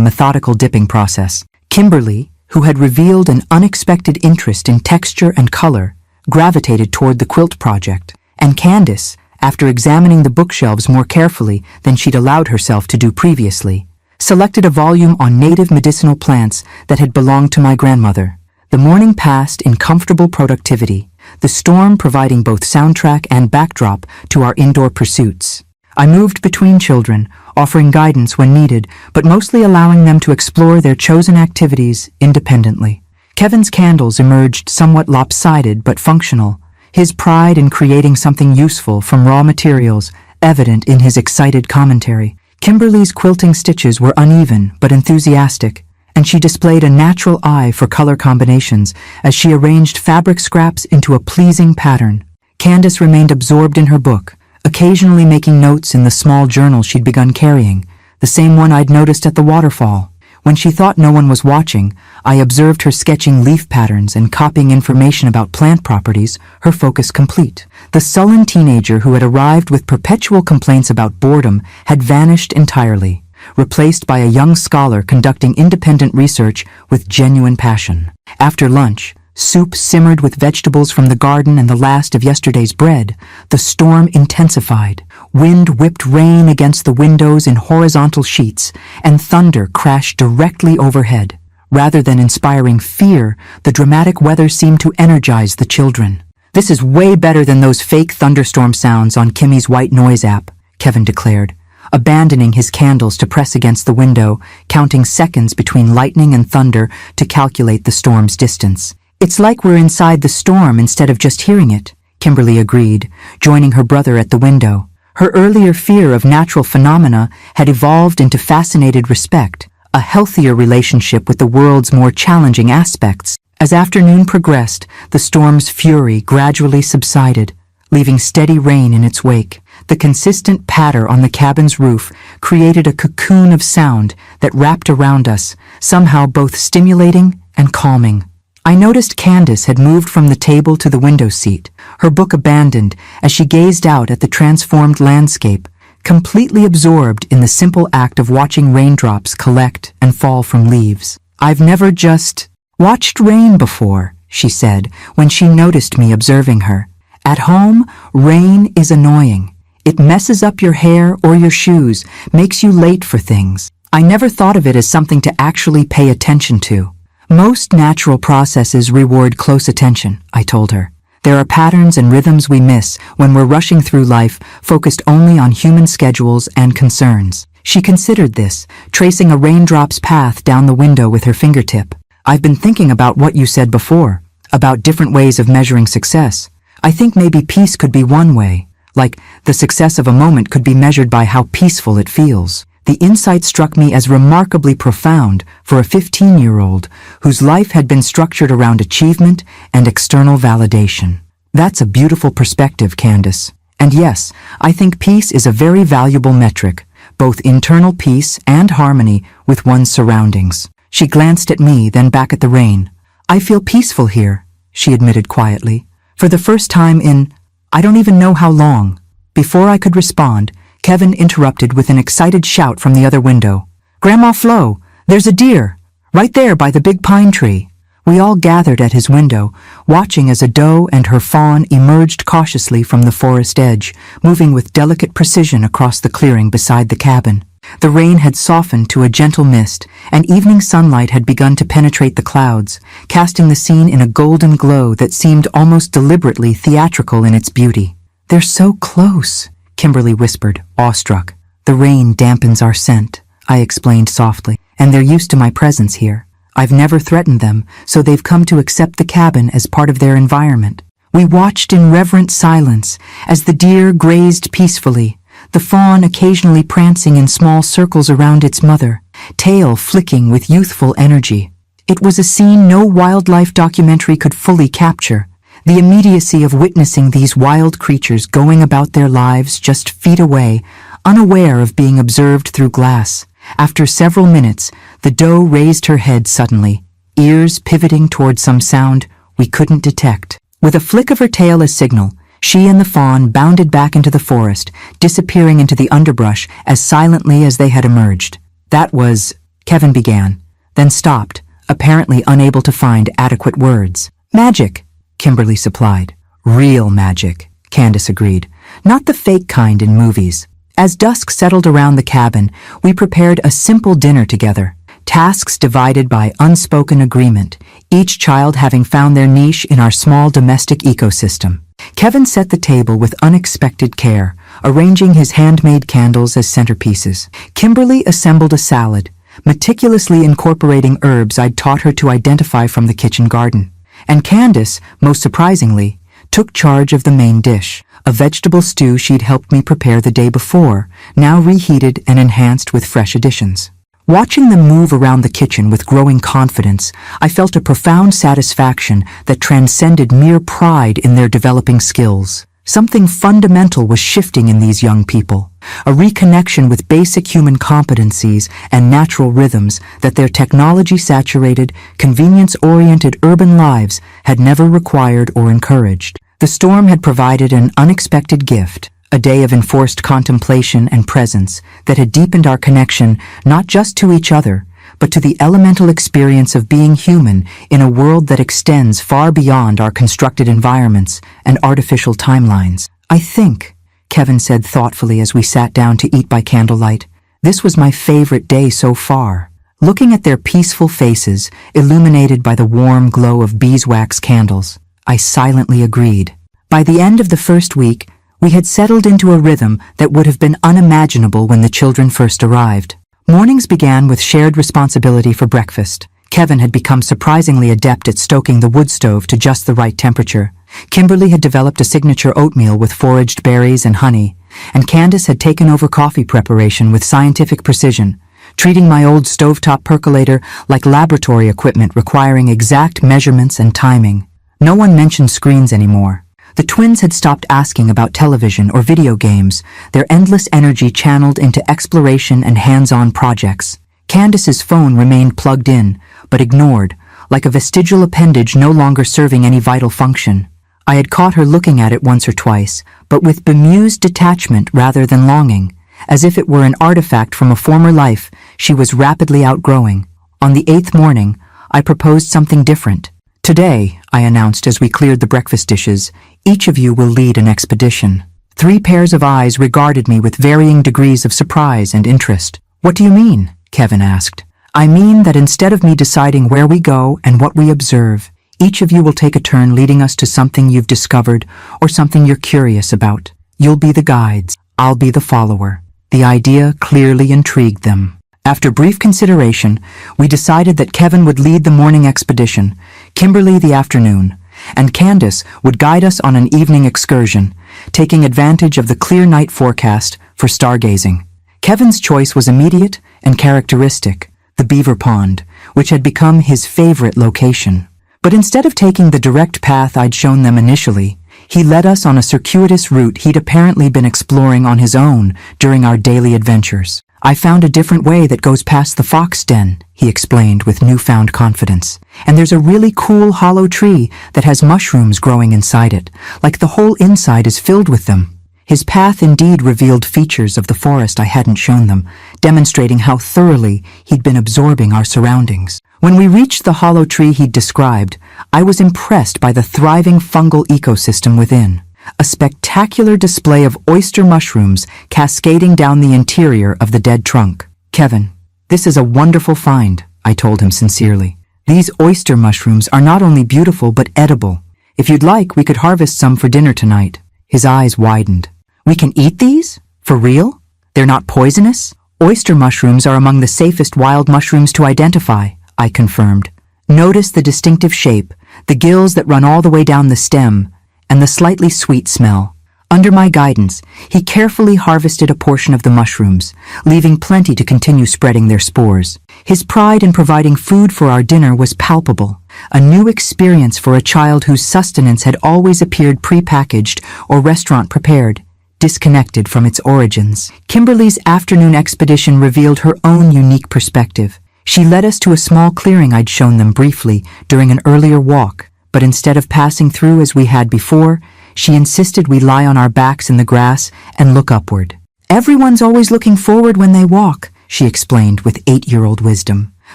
methodical dipping process. Kimberly, who had revealed an unexpected interest in texture and color, gravitated toward the quilt project. And Candace, after examining the bookshelves more carefully than she'd allowed herself to do previously, selected a volume on native medicinal plants that had belonged to my grandmother. The morning passed in comfortable productivity, the storm providing both soundtrack and backdrop to our indoor pursuits. I moved between children, offering guidance when needed, but mostly allowing them to explore their chosen activities independently. Kevin's candles emerged somewhat lopsided but functional, his pride in creating something useful from raw materials evident in his excited commentary. Kimberly's quilting stitches were uneven but enthusiastic, and she displayed a natural eye for color combinations as she arranged fabric scraps into a pleasing pattern. Candace remained absorbed in her book, occasionally making notes in the small journal she'd begun carrying, the same one I'd noticed at the waterfall. When she thought no one was watching, I observed her sketching leaf patterns and copying information about plant properties, her focus complete. The sullen teenager who had arrived with perpetual complaints about boredom had vanished entirely, replaced by a young scholar conducting independent research with genuine passion. After lunch, soup simmered with vegetables from the garden and the last of yesterday's bread. The storm intensified. Wind whipped rain against the windows in horizontal sheets, and thunder crashed directly overhead. Rather than inspiring fear, the dramatic weather seemed to energize the children. "This is way better than those fake thunderstorm sounds on Kimmy's white noise app," Kevin declared, abandoning his candles to press against the window, counting seconds between lightning and thunder to calculate the storm's distance. "It's like we're inside the storm instead of just hearing it," Kimberly agreed, joining her brother at the window. Her earlier fear of natural phenomena had evolved into fascinated respect, a healthier relationship with the world's more challenging aspects. As afternoon progressed, the storm's fury gradually subsided, leaving steady rain in its wake. The consistent patter on the cabin's roof created a cocoon of sound that wrapped around us, somehow both stimulating and calming. I noticed Candace had moved from the table to the window seat, her book abandoned as she gazed out at the transformed landscape, completely absorbed in the simple act of watching raindrops collect and fall from leaves. "I've never just watched rain before," she said when she noticed me observing her. "At home, rain is annoying. It messes up your hair or your shoes, makes you late for things. I never thought of it as something to actually pay attention to." "Most natural processes reward close attention," I told her. "There are patterns and rhythms we miss when we're rushing through life, focused only on human schedules and concerns." She considered this, tracing a raindrop's path down the window with her fingertip. "I've been thinking about what you said before, about different ways of measuring success. I think maybe peace could be one way, like the success of a moment could be measured by how peaceful it feels." The insight struck me as remarkably profound for a 15-year-old whose life had been structured around achievement and external validation. "That's a beautiful perspective, Candace. And yes, I think peace is a very valuable metric, both internal peace and harmony with one's surroundings." She glanced at me, then back at the rain. "I feel peaceful here," she admitted quietly. "For the first time in, I don't even know how long." Before I could respond, Kevin interrupted with an excited shout from the other window. "Grandma Flo, there's a deer! Right there by the big pine tree." We all gathered at his window, watching as a doe and her fawn emerged cautiously from the forest edge, moving with delicate precision across the clearing beside the cabin. The rain had softened to a gentle mist, and evening sunlight had begun to penetrate the clouds, casting the scene in a golden glow that seemed almost deliberately theatrical in its beauty. "They're so close," Kimberly whispered, awestruck. "The rain dampens our scent," I explained softly, "and they're used to my presence here. I've never threatened them, so they've come to accept the cabin as part of their environment." We watched in reverent silence as the deer grazed peacefully, the fawn occasionally prancing in small circles around its mother, tail flicking with youthful energy. It was a scene no wildlife documentary could fully capture. The immediacy of witnessing these wild creatures going about their lives just feet away, unaware of being observed through glass. After several minutes, The doe raised her head suddenly, ears pivoting toward some sound we couldn't detect. With a flick of her tail as signal, she and the fawn bounded back into the forest, disappearing into the underbrush as silently as they had emerged. That was, Kevin began, then stopped, apparently unable to find adequate words. Magic, Kimberly supplied. Real magic, Candace agreed. Not the fake kind in movies. As dusk settled around the cabin, we prepared a simple dinner together. Tasks divided by unspoken agreement, each child having found their niche in our small domestic ecosystem. Kevin set the table with unexpected care, arranging his handmade candles as centerpieces. Kimberly assembled a salad, meticulously incorporating herbs I'd taught her to identify from the kitchen garden. And Candace, most surprisingly, took charge of the main dish, a vegetable stew she'd helped me prepare the day before, now reheated and enhanced with fresh additions. Watching them move around the kitchen with growing confidence, I felt a profound satisfaction that transcended mere pride in their developing skills. Something fundamental was shifting in these young people, a reconnection with basic human competencies and natural rhythms that their technology-saturated, convenience-oriented urban lives had never required or encouraged. The storm had provided an unexpected gift, a day of enforced contemplation and presence that had deepened our connection not just to each other, but to the elemental experience of being human in a world that extends far beyond our constructed environments and artificial timelines. I think, Kevin said thoughtfully as we sat down to eat by candlelight, this was my favorite day so far. Looking at their peaceful faces, illuminated by the warm glow of beeswax candles, I silently agreed. By the end of the first week, we had settled into a rhythm that would have been unimaginable when the children first arrived. Mornings began with shared responsibility for breakfast. Kevin had become surprisingly adept at stoking the wood stove to just the right temperature. Kimberly had developed a signature oatmeal with foraged berries and honey, and Candace had taken over coffee preparation with scientific precision, treating my old stovetop percolator like laboratory equipment requiring exact measurements and timing. No one mentioned screens anymore. The twins had stopped asking about television or video games, their endless energy channeled into exploration and hands-on projects. Candace's phone remained plugged in, but ignored, like a vestigial appendage no longer serving any vital function. I had caught her looking at it once or twice, but with bemused detachment rather than longing, as if it were an artifact from a former life she was rapidly outgrowing. On the 8th morning, I proposed something different. Today, I announced as we cleared the breakfast dishes, each of you will lead an expedition. 3 pairs of eyes regarded me with varying degrees of surprise and interest. What do you mean? Kevin asked. I mean that instead of me deciding where we go and what we observe, each of you will take a turn leading us to something you've discovered or something you're curious about. You'll be the guides, I'll be the follower. The idea clearly intrigued them. After brief consideration, we decided that Kevin would lead the morning expedition, Kimberly the afternoon, and Candace would guide us on an evening excursion, taking advantage of the clear night forecast for stargazing. Kevin's choice was immediate and characteristic, the beaver pond, which had become his favorite location. But instead of taking the direct path I'd shown them initially, he led us on a circuitous route he'd apparently been exploring on his own during our daily adventures. I found a different way that goes past the fox den, he explained with newfound confidence. And there's a really cool hollow tree that has mushrooms growing inside it, like the whole inside is filled with them. His path indeed revealed features of the forest I hadn't shown them, demonstrating how thoroughly he'd been absorbing our surroundings. When we reached the hollow tree he'd described, I was impressed by the thriving fungal ecosystem within. A spectacular display of oyster mushrooms cascading down the interior of the dead trunk. Kevin, this is a wonderful find, I told him sincerely. These oyster mushrooms are not only beautiful but edible. If you'd like, we could harvest some for dinner tonight. His eyes widened. We can eat these? For real? They're not poisonous? Oyster mushrooms are among the safest wild mushrooms to identify, I confirmed. Notice the distinctive shape, the gills that run all the way down the stem, and the slightly sweet smell. Under my guidance, he carefully harvested a portion of the mushrooms, leaving plenty to continue spreading their spores. His pride in providing food for our dinner was palpable, a new experience for a child whose sustenance had always appeared prepackaged or restaurant-prepared, disconnected from its origins. Kimberly's afternoon expedition revealed her own unique perspective. She led us to a small clearing I'd shown them briefly during an earlier walk, but instead of passing through as we had before, she insisted we lie on our backs in the grass and look upward. Everyone's always looking forward when they walk, she explained with 8-year-old wisdom.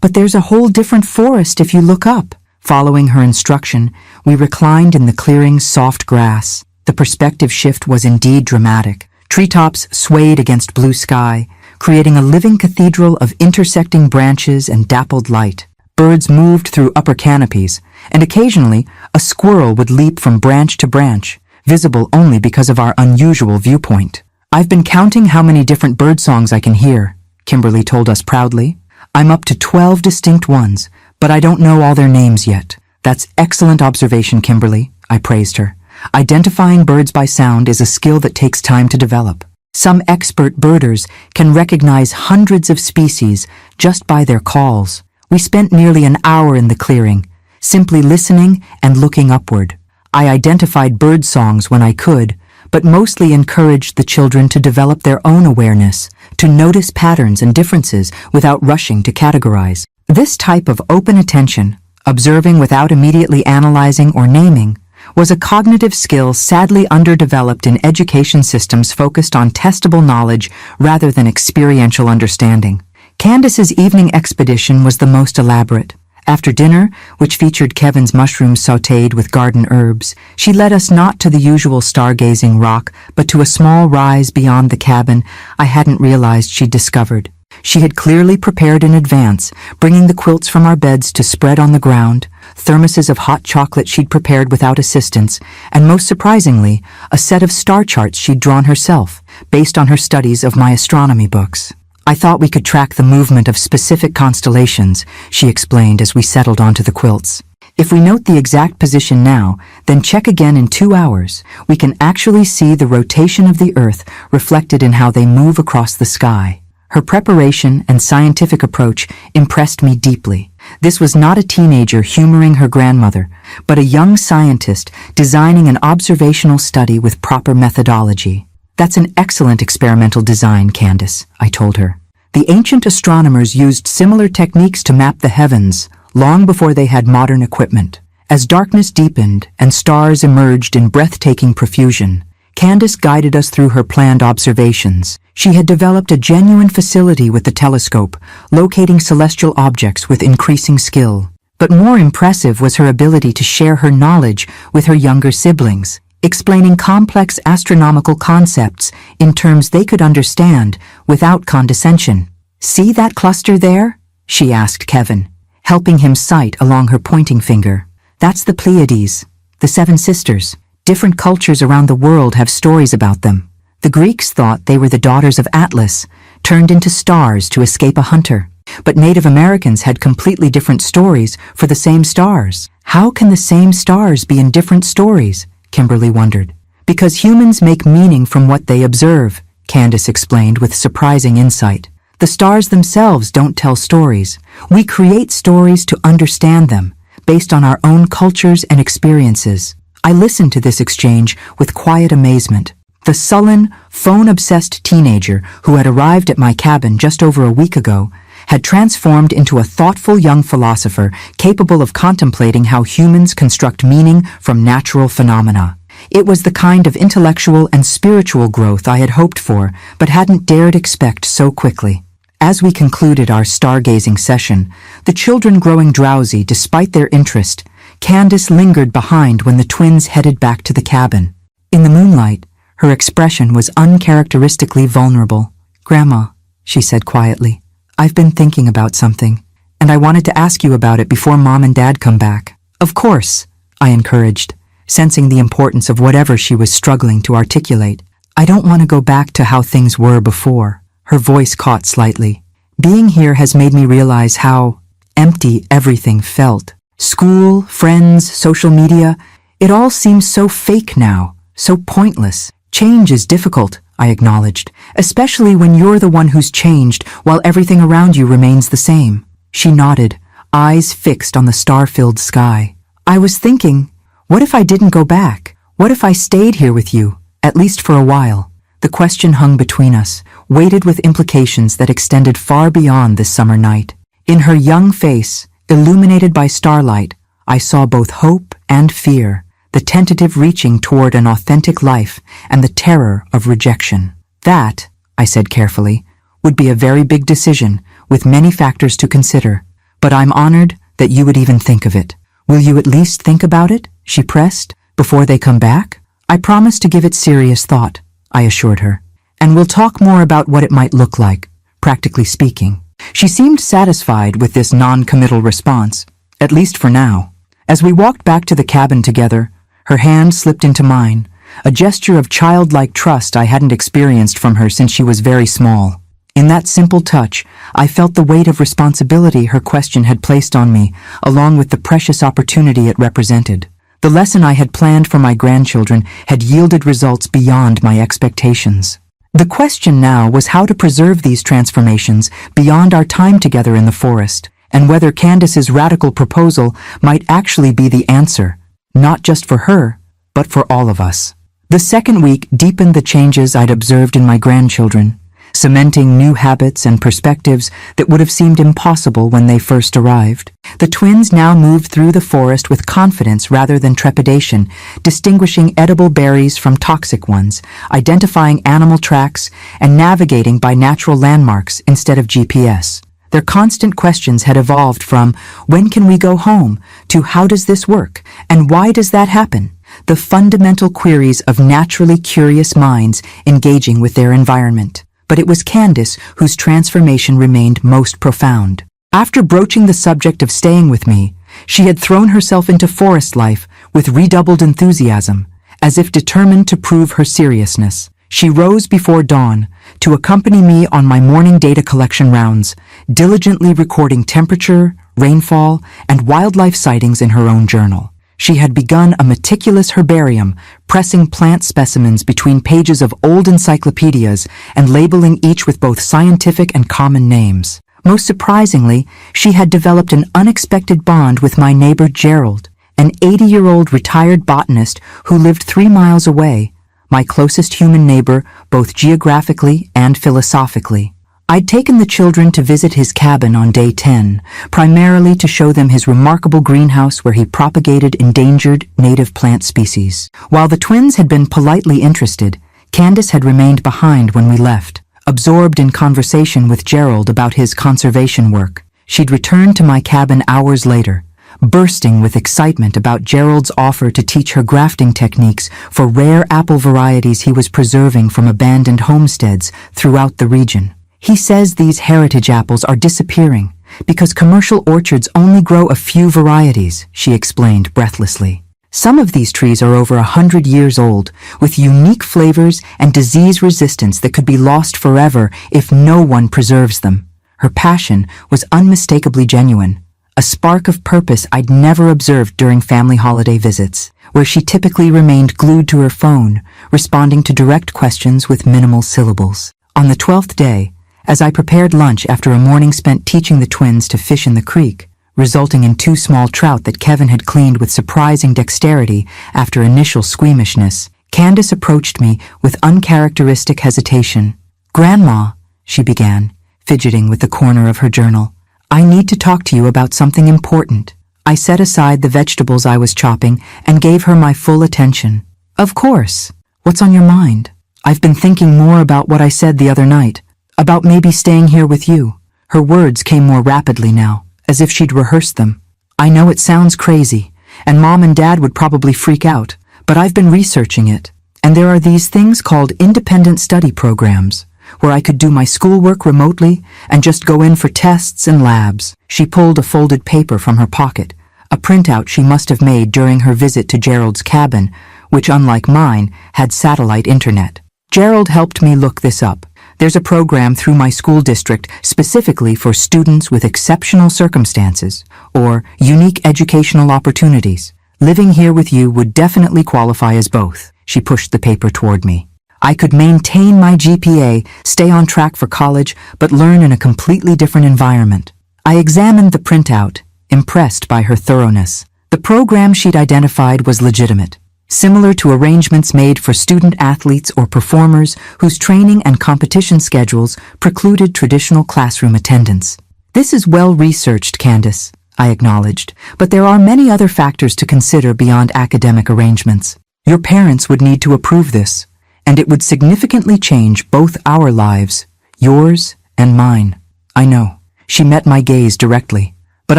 But there's a whole different forest if you look up. Following her instruction, we reclined in the clearing's soft grass. The perspective shift was indeed dramatic. Treetops swayed against blue sky, creating a living cathedral of intersecting branches and dappled light. Birds moved through upper canopies, and occasionally a squirrel would leap from branch to branch, visible only because of our unusual viewpoint. I've been counting how many different bird songs I can hear, Kimberly told us proudly. I'm up to 12 distinct ones, but I don't know all their names yet. That's excellent observation, Kimberly, I praised her. Identifying birds by sound is a skill that takes time to develop. Some expert birders can recognize hundreds of species just by their calls. We spent nearly an hour in the clearing, simply listening and looking upward. I identified bird songs when I could, but mostly encouraged the children to develop their own awareness, to notice patterns and differences without rushing to categorize. This type of open attention, observing without immediately analyzing or naming, was a cognitive skill sadly underdeveloped in education systems focused on testable knowledge rather than experiential understanding. Candace's evening expedition was the most elaborate. After dinner, which featured Kevin's mushrooms sautéed with garden herbs, she led us not to the usual stargazing rock, but to a small rise beyond the cabin I hadn't realized she'd discovered. She had clearly prepared in advance, bringing the quilts from our beds to spread on the ground, thermoses of hot chocolate she'd prepared without assistance, and most surprisingly, a set of star charts she'd drawn herself, based on her studies of my astronomy books. I thought we could track the movement of specific constellations, she explained as we settled onto the quilts. If we note the exact position now, then check again in 2 hours, we can actually see the rotation of the Earth reflected in how they move across the sky. Her preparation and scientific approach impressed me deeply. This was not a teenager humoring her grandmother, but a young scientist designing an observational study with proper methodology. That's an excellent experimental design, Candace, I told her. The ancient astronomers used similar techniques to map the heavens long before they had modern equipment. As darkness deepened and stars emerged in breathtaking profusion, Candace guided us through her planned observations. She had developed a genuine facility with the telescope, locating celestial objects with increasing skill. But more impressive was her ability to share her knowledge with her younger siblings, explaining complex astronomical concepts in terms they could understand without condescension. "See that cluster there?" she asked Kevin, helping him cite along her pointing finger. "That's the Pleiades, the 7 sisters. Different cultures around the world have stories about them. The Greeks thought they were the daughters of Atlas, turned into stars to escape a hunter. But Native Americans had completely different stories for the same stars. How can the same stars be in different stories?" Kimberly wondered. "Because humans make meaning from what they observe," Candace explained with surprising insight. "The stars themselves don't tell stories. We create stories to understand them, based on our own cultures and experiences." I listened to this exchange with quiet amazement. The sullen, phone-obsessed teenager who had arrived at my cabin just over a week ago had transformed into a thoughtful young philosopher capable of contemplating how humans construct meaning from natural phenomena. It was the kind of intellectual and spiritual growth I had hoped for, but hadn't dared expect so quickly. As we concluded our stargazing session, the children growing drowsy despite their interest, Candace lingered behind when the twins headed back to the cabin. In the moonlight, her expression was uncharacteristically vulnerable. "Grandma," she said quietly, "I've been thinking about something, and I wanted to ask you about it before Mom and Dad come back." "Of course," I encouraged, sensing the importance of whatever she was struggling to articulate. "I don't want to go back to how things were before." Her voice caught slightly. "Being here has made me realize how empty everything felt. School, friends, social media, it all seems so fake now, so pointless. Change is difficult," I acknowledged, "especially when you're the one who's changed while everything around you remains the same." She nodded, eyes fixed on the star-filled sky. "I was thinking, what if I didn't go back? What if I stayed here with you, at least for a while?" The question hung between us, weighted with implications that extended far beyond this summer night. In her young face, illuminated by starlight, I saw both hope and fear, the tentative reaching toward an authentic life and the terror of rejection. That, I said carefully, would be a very big decision with many factors to consider, but I'm honored that you would even think of it. Will you at least think about it, she pressed, before they come back? I promise to give it serious thought, I assured her, and we'll talk more about what it might look like, practically speaking. She seemed satisfied with this non-committal response, at least for now. As we walked back to the cabin together, her hand slipped into mine, a gesture of childlike trust I hadn't experienced from her since she was very small. In that simple touch, I felt the weight of responsibility her question had placed on me, along with the precious opportunity it represented. The lesson I had planned for my grandchildren had yielded results beyond my expectations. The question now was how to preserve these transformations beyond our time together in the forest, and whether Candace's radical proposal might actually be the answer, not just for her, but for all of us. The second week deepened the changes I'd observed in my grandchildren, cementing new habits and perspectives that would have seemed impossible when they first arrived. The twins now moved through the forest with confidence rather than trepidation, distinguishing edible berries from toxic ones, identifying animal tracks, and navigating by natural landmarks instead of GPS. Their constant questions had evolved from, "When can we go home?" to "How does this work?" and "Why does that happen?" The fundamental queries of naturally curious minds engaging with their environment. But it was Candace whose transformation remained most profound. After broaching the subject of staying with me, she had thrown herself into forest life with redoubled enthusiasm, as if determined to prove her seriousness. She rose before dawn to accompany me on my morning data collection rounds, diligently recording temperature, rainfall, and wildlife sightings in her own journal. She had begun a meticulous herbarium, pressing plant specimens between pages of old encyclopedias and labeling each with both scientific and common names. Most surprisingly, she had developed an unexpected bond with my neighbor Gerald, an 80-year-old retired botanist who lived 3 miles away, my closest human neighbor both geographically and philosophically. I'd taken the children to visit his cabin on day 10, primarily to show them his remarkable greenhouse where he propagated endangered native plant species. While the twins had been politely interested, Candace had remained behind when we left, absorbed in conversation with Gerald about his conservation work. She'd returned to my cabin hours later, bursting with excitement about Gerald's offer to teach her grafting techniques for rare apple varieties he was preserving from abandoned homesteads throughout the region. He says these heritage apples are disappearing because commercial orchards only grow a few varieties, she explained breathlessly. Some of these trees are over 100 years old, with unique flavors and disease resistance that could be lost forever if no one preserves them. Her passion was unmistakably genuine, a spark of purpose I'd never observed during family holiday visits, where she typically remained glued to her phone, responding to direct questions with minimal syllables. On the 12th day, as I prepared lunch after a morning spent teaching the twins to fish in the creek, resulting in 2 small trout that Kevin had cleaned with surprising dexterity after initial squeamishness, Candace approached me with uncharacteristic hesitation. "Grandma," she began, fidgeting with the corner of her journal, "I need to talk to you about something important." I set aside the vegetables I was chopping and gave her my full attention. "Of course. What's on your mind?" "I've been thinking more about what I said the other night. About maybe staying here with you." Her words came more rapidly now, as if she'd rehearsed them. "I know it sounds crazy, and Mom and Dad would probably freak out, but I've been researching it, and there are these things called independent study programs, where I could do my schoolwork remotely and just go in for tests and labs." She pulled a folded paper from her pocket, a printout she must have made during her visit to Gerald's cabin, which, unlike mine, had satellite internet. Gerald helped me look this up. There's a program through my school district specifically for students with exceptional circumstances or unique educational opportunities. Living here with you would definitely qualify as both. She pushed the paper toward me. I could maintain my GPA, stay on track for college, but learn in a completely different environment. I examined the printout, impressed by her thoroughness. The program she'd identified was legitimate, similar to arrangements made for student athletes or performers whose training and competition schedules precluded traditional classroom attendance. This is well researched, Candace, I acknowledged, but there are many other factors to consider beyond academic arrangements. Your parents would need to approve this, and it would significantly change both our lives, yours and mine. I know. She met my gaze directly. But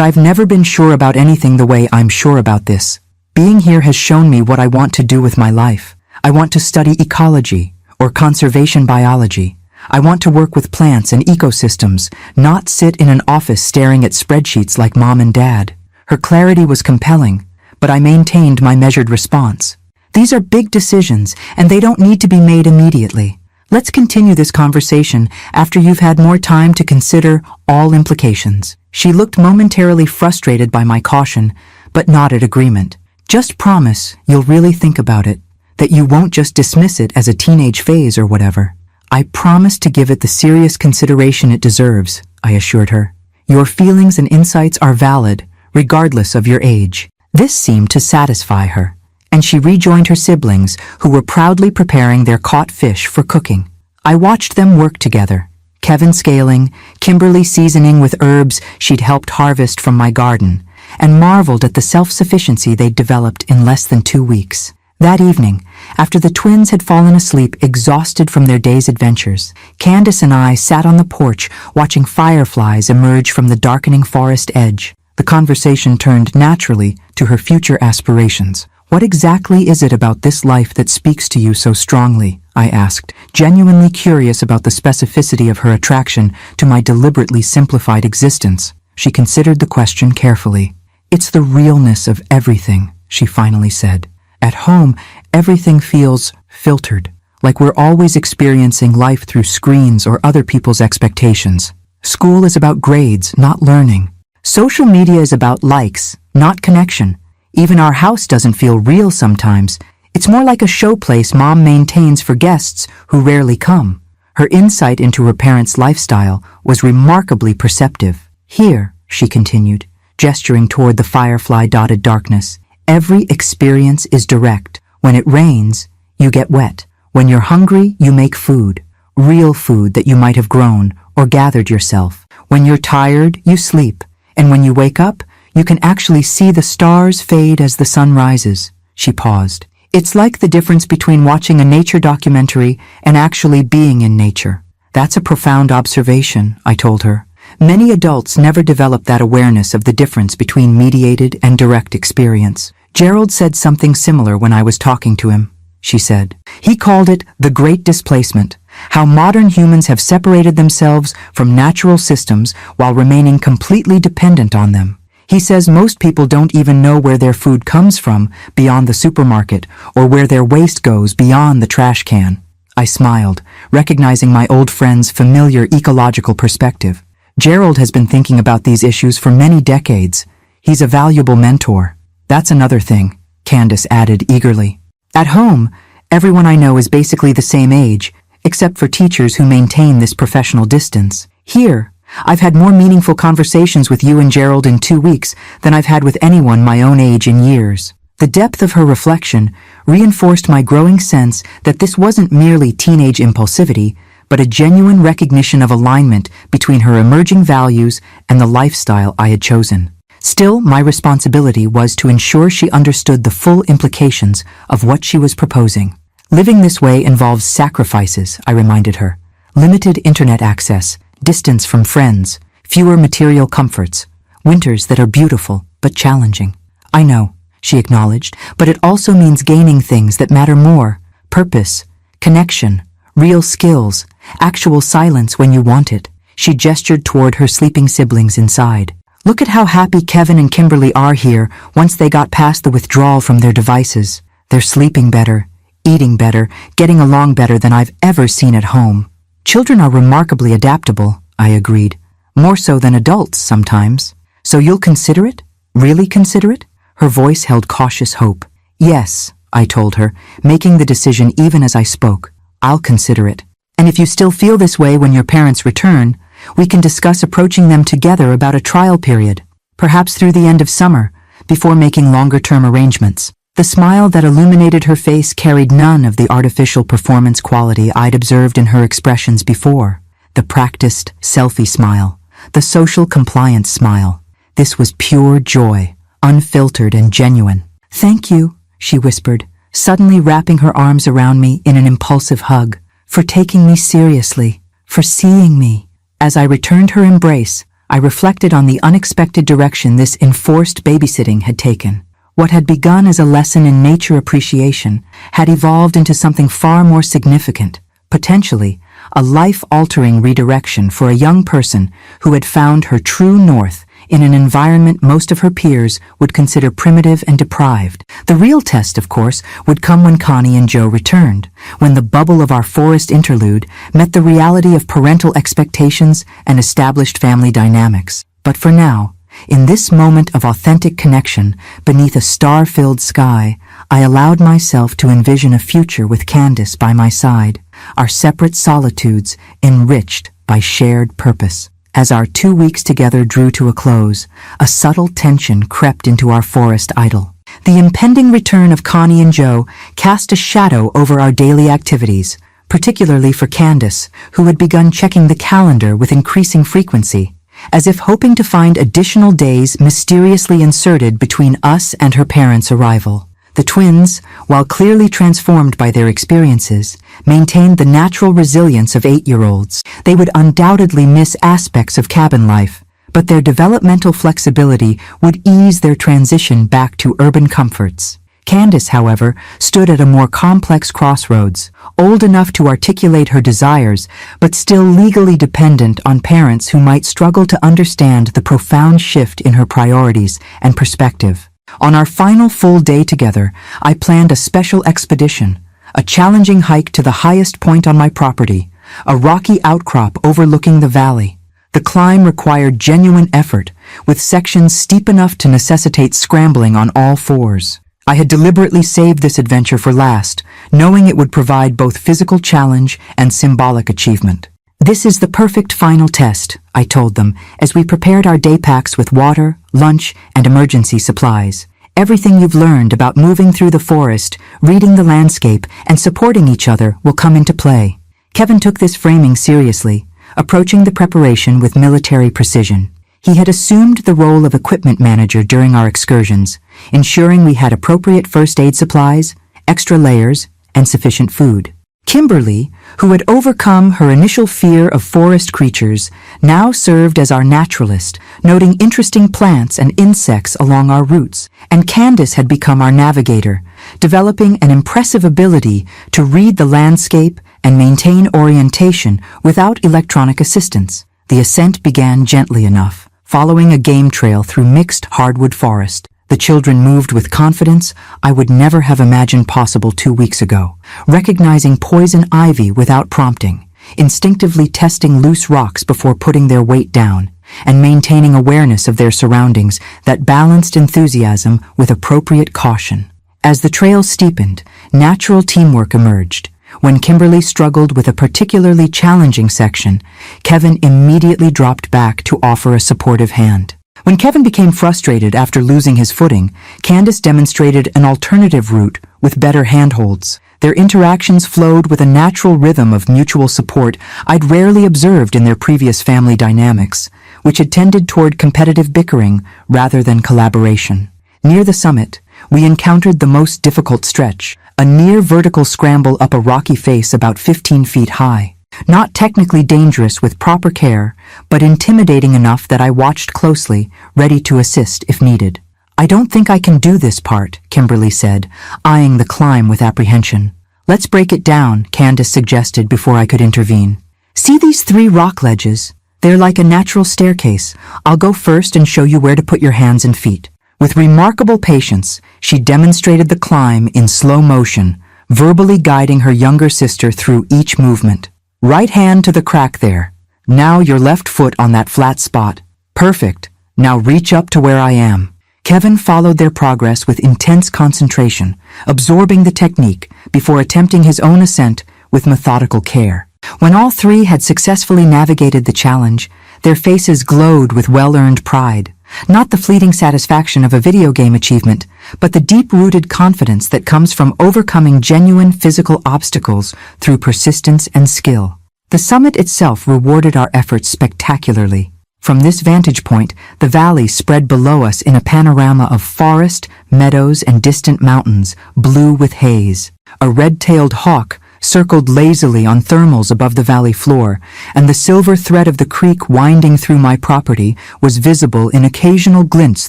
I've never been sure about anything the way I'm sure about this. Being here has shown me what I want to do with my life. I want to study ecology or conservation biology. I want to work with plants and ecosystems, not sit in an office staring at spreadsheets like Mom and Dad. Her clarity was compelling, but I maintained my measured response. These are big decisions, and they don't need to be made immediately. Let's continue this conversation after you've had more time to consider all implications. She looked momentarily frustrated by my caution, but nodded agreement. Just promise you'll really think about it, that you won't just dismiss it as a teenage phase or whatever. I promise to give it the serious consideration it deserves, I assured her. Your feelings and insights are valid, regardless of your age. This seemed to satisfy her, and she rejoined her siblings, who were proudly preparing their caught fish for cooking. I watched them work together, Kevin scaling, Kimberly seasoning with herbs she'd helped harvest from my garden, and marveled at the self-sufficiency they'd developed in less than 2 weeks. That evening, after the twins had fallen asleep exhausted from their day's adventures, Candace and I sat on the porch watching fireflies emerge from the darkening forest edge. The conversation turned naturally to her future aspirations. What exactly is it about this life that speaks to you so strongly? I asked, genuinely curious about the specificity of her attraction to my deliberately simplified existence. She considered the question carefully. It's the realness of everything, she finally said. At home, everything feels filtered, like we're always experiencing life through screens or other people's expectations. School is about grades, not learning. Social media is about likes, not connection. Even our house doesn't feel real sometimes. It's more like a showplace Mom maintains for guests who rarely come. Her insight into her parents' lifestyle was remarkably perceptive. Here, she continued, gesturing toward the firefly-dotted darkness, every experience is direct. When it rains, you get wet. When you're hungry, you make food. Real food that you might have grown or gathered yourself. When you're tired, you sleep. And when you wake up, you can actually see the stars fade as the sun rises. She paused. It's like the difference between watching a nature documentary and actually being in nature. That's a profound observation, I told her. Many adults never develop that awareness of the difference between mediated and direct experience. Gerald said something similar when I was talking to him, she said. He called it the Great Displacement, how modern humans have separated themselves from natural systems while remaining completely dependent on them. He says most people don't even know where their food comes from beyond the supermarket or where their waste goes beyond the trash can. I smiled, recognizing my old friend's familiar ecological perspective. Gerald has been thinking about these issues for many decades. He's a valuable mentor. That's another thing, Candace added eagerly. At home, everyone I know is basically the same age, except for teachers who maintain this professional distance. Here, I've had more meaningful conversations with you and Gerald in 2 weeks than I've had with anyone my own age in years. The depth of her reflection reinforced my growing sense that this wasn't merely teenage impulsivity, but a genuine recognition of alignment between her emerging values and the lifestyle I had chosen. Still, my responsibility was to ensure she understood the full implications of what she was proposing. Living this way involves sacrifices, I reminded her. Limited internet access, distance from friends, fewer material comforts, winters that are beautiful but challenging. I know, she acknowledged, but it also means gaining things that matter more: purpose, connection, real skills, actual silence when you want it. She gestured toward her sleeping siblings inside. Look at how happy Kevin and Kimberly are here once they got past the withdrawal from their devices. They're sleeping better, eating better, getting along better than I've ever seen at home. Children are remarkably adaptable, I agreed. More so than adults sometimes. So you'll consider it? Really consider it? Her voice held cautious hope. Yes, I told her, making the decision even as I spoke. I'll consider it. And if you still feel this way when your parents return, we can discuss approaching them together about a trial period, perhaps through the end of summer, before making longer-term arrangements. The smile that illuminated her face carried none of the artificial performance quality I'd observed in her expressions before. The practiced, selfie smile, the social compliance smile. This was pure joy, unfiltered and genuine. "Thank you," she whispered, suddenly wrapping her arms around me in an impulsive hug, "for taking me seriously, for seeing me." As I returned her embrace, I reflected on the unexpected direction this enforced babysitting had taken. What had begun as a lesson in nature appreciation had evolved into something far more significant, potentially a life-altering redirection for a young person who had found her true north in an environment most of her peers would consider primitive and deprived. The real test, of course, would come when Connie and Joe returned, when the bubble of our forest interlude met the reality of parental expectations and established family dynamics. But for now, in this moment of authentic connection beneath a star-filled sky, I allowed myself to envision a future with Candace by my side, our separate solitudes enriched by shared purpose. As our 2 weeks together drew to a close, a subtle tension crept into our forest idyll. The impending return of Connie and Joe cast a shadow over our daily activities, particularly for Candace, who had begun checking the calendar with increasing frequency, as if hoping to find additional days mysteriously inserted between us and her parents' arrival. The twins, while clearly transformed by their experiences, maintained the natural resilience of 8-year-olds. They would undoubtedly miss aspects of cabin life, but their developmental flexibility would ease their transition back to urban comforts. Candace, however, stood at a more complex crossroads, old enough to articulate her desires, but still legally dependent on parents who might struggle to understand the profound shift in her priorities and perspective. On our final full day together, I planned a special expedition, a challenging hike to the highest point on my property, a rocky outcrop overlooking the valley. The climb required genuine effort, with sections steep enough to necessitate scrambling on all fours. I had deliberately saved this adventure for last, knowing it would provide both physical challenge and symbolic achievement. "This is the perfect final test," I told them, as we prepared our day packs with water, lunch, and emergency supplies. "Everything you've learned about moving through the forest, reading the landscape, and supporting each other will come into play." Kevin took this framing seriously, approaching the preparation with military precision. He had assumed the role of equipment manager during our excursions, ensuring we had appropriate first aid supplies, extra layers, and sufficient food. Kimberly, who had overcome her initial fear of forest creatures, now served as our naturalist, noting interesting plants and insects along our routes, and Candace had become our navigator, developing an impressive ability to read the landscape and maintain orientation without electronic assistance. The ascent began gently enough, following a game trail through mixed hardwood forest. The children moved with confidence I would never have imagined possible 2 weeks ago, recognizing poison ivy without prompting, instinctively testing loose rocks before putting their weight down, and maintaining awareness of their surroundings that balanced enthusiasm with appropriate caution. As the trail steepened, natural teamwork emerged. When Kimberly struggled with a particularly challenging section, Kevin immediately dropped back to offer a supportive hand. When Kevin became frustrated after losing his footing, Candace demonstrated an alternative route with better handholds. Their interactions flowed with a natural rhythm of mutual support I'd rarely observed in their previous family dynamics, which had tended toward competitive bickering rather than collaboration. Near the summit, we encountered the most difficult stretch, a near-vertical scramble up a rocky face about 15 feet high. Not technically dangerous with proper care, but intimidating enough that I watched closely, ready to assist if needed. "I don't think I can do this part," Kimberly said, eyeing the climb with apprehension. "Let's break it down," Candace suggested before I could intervene. "See these 3 rock ledges? They're like a natural staircase. I'll go first and show you where to put your hands and feet." With remarkable patience, she demonstrated the climb in slow motion, verbally guiding her younger sister through each movement. "Right hand to the crack there. Now your left foot on that flat spot. Perfect. Now reach up to where I am." Kevin followed their progress with intense concentration, absorbing the technique before attempting his own ascent with methodical care. When all 3 had successfully navigated the challenge, their faces glowed with well-earned pride. Not the fleeting satisfaction of a video game achievement, but the deep-rooted confidence that comes from overcoming genuine physical obstacles through persistence and skill. The summit itself rewarded our efforts spectacularly. From this vantage point, the valley spread below us in a panorama of forest, meadows, and distant mountains, blue with haze. A red-tailed hawk circled lazily on thermals above the valley floor, and the silver thread of the creek winding through my property was visible in occasional glints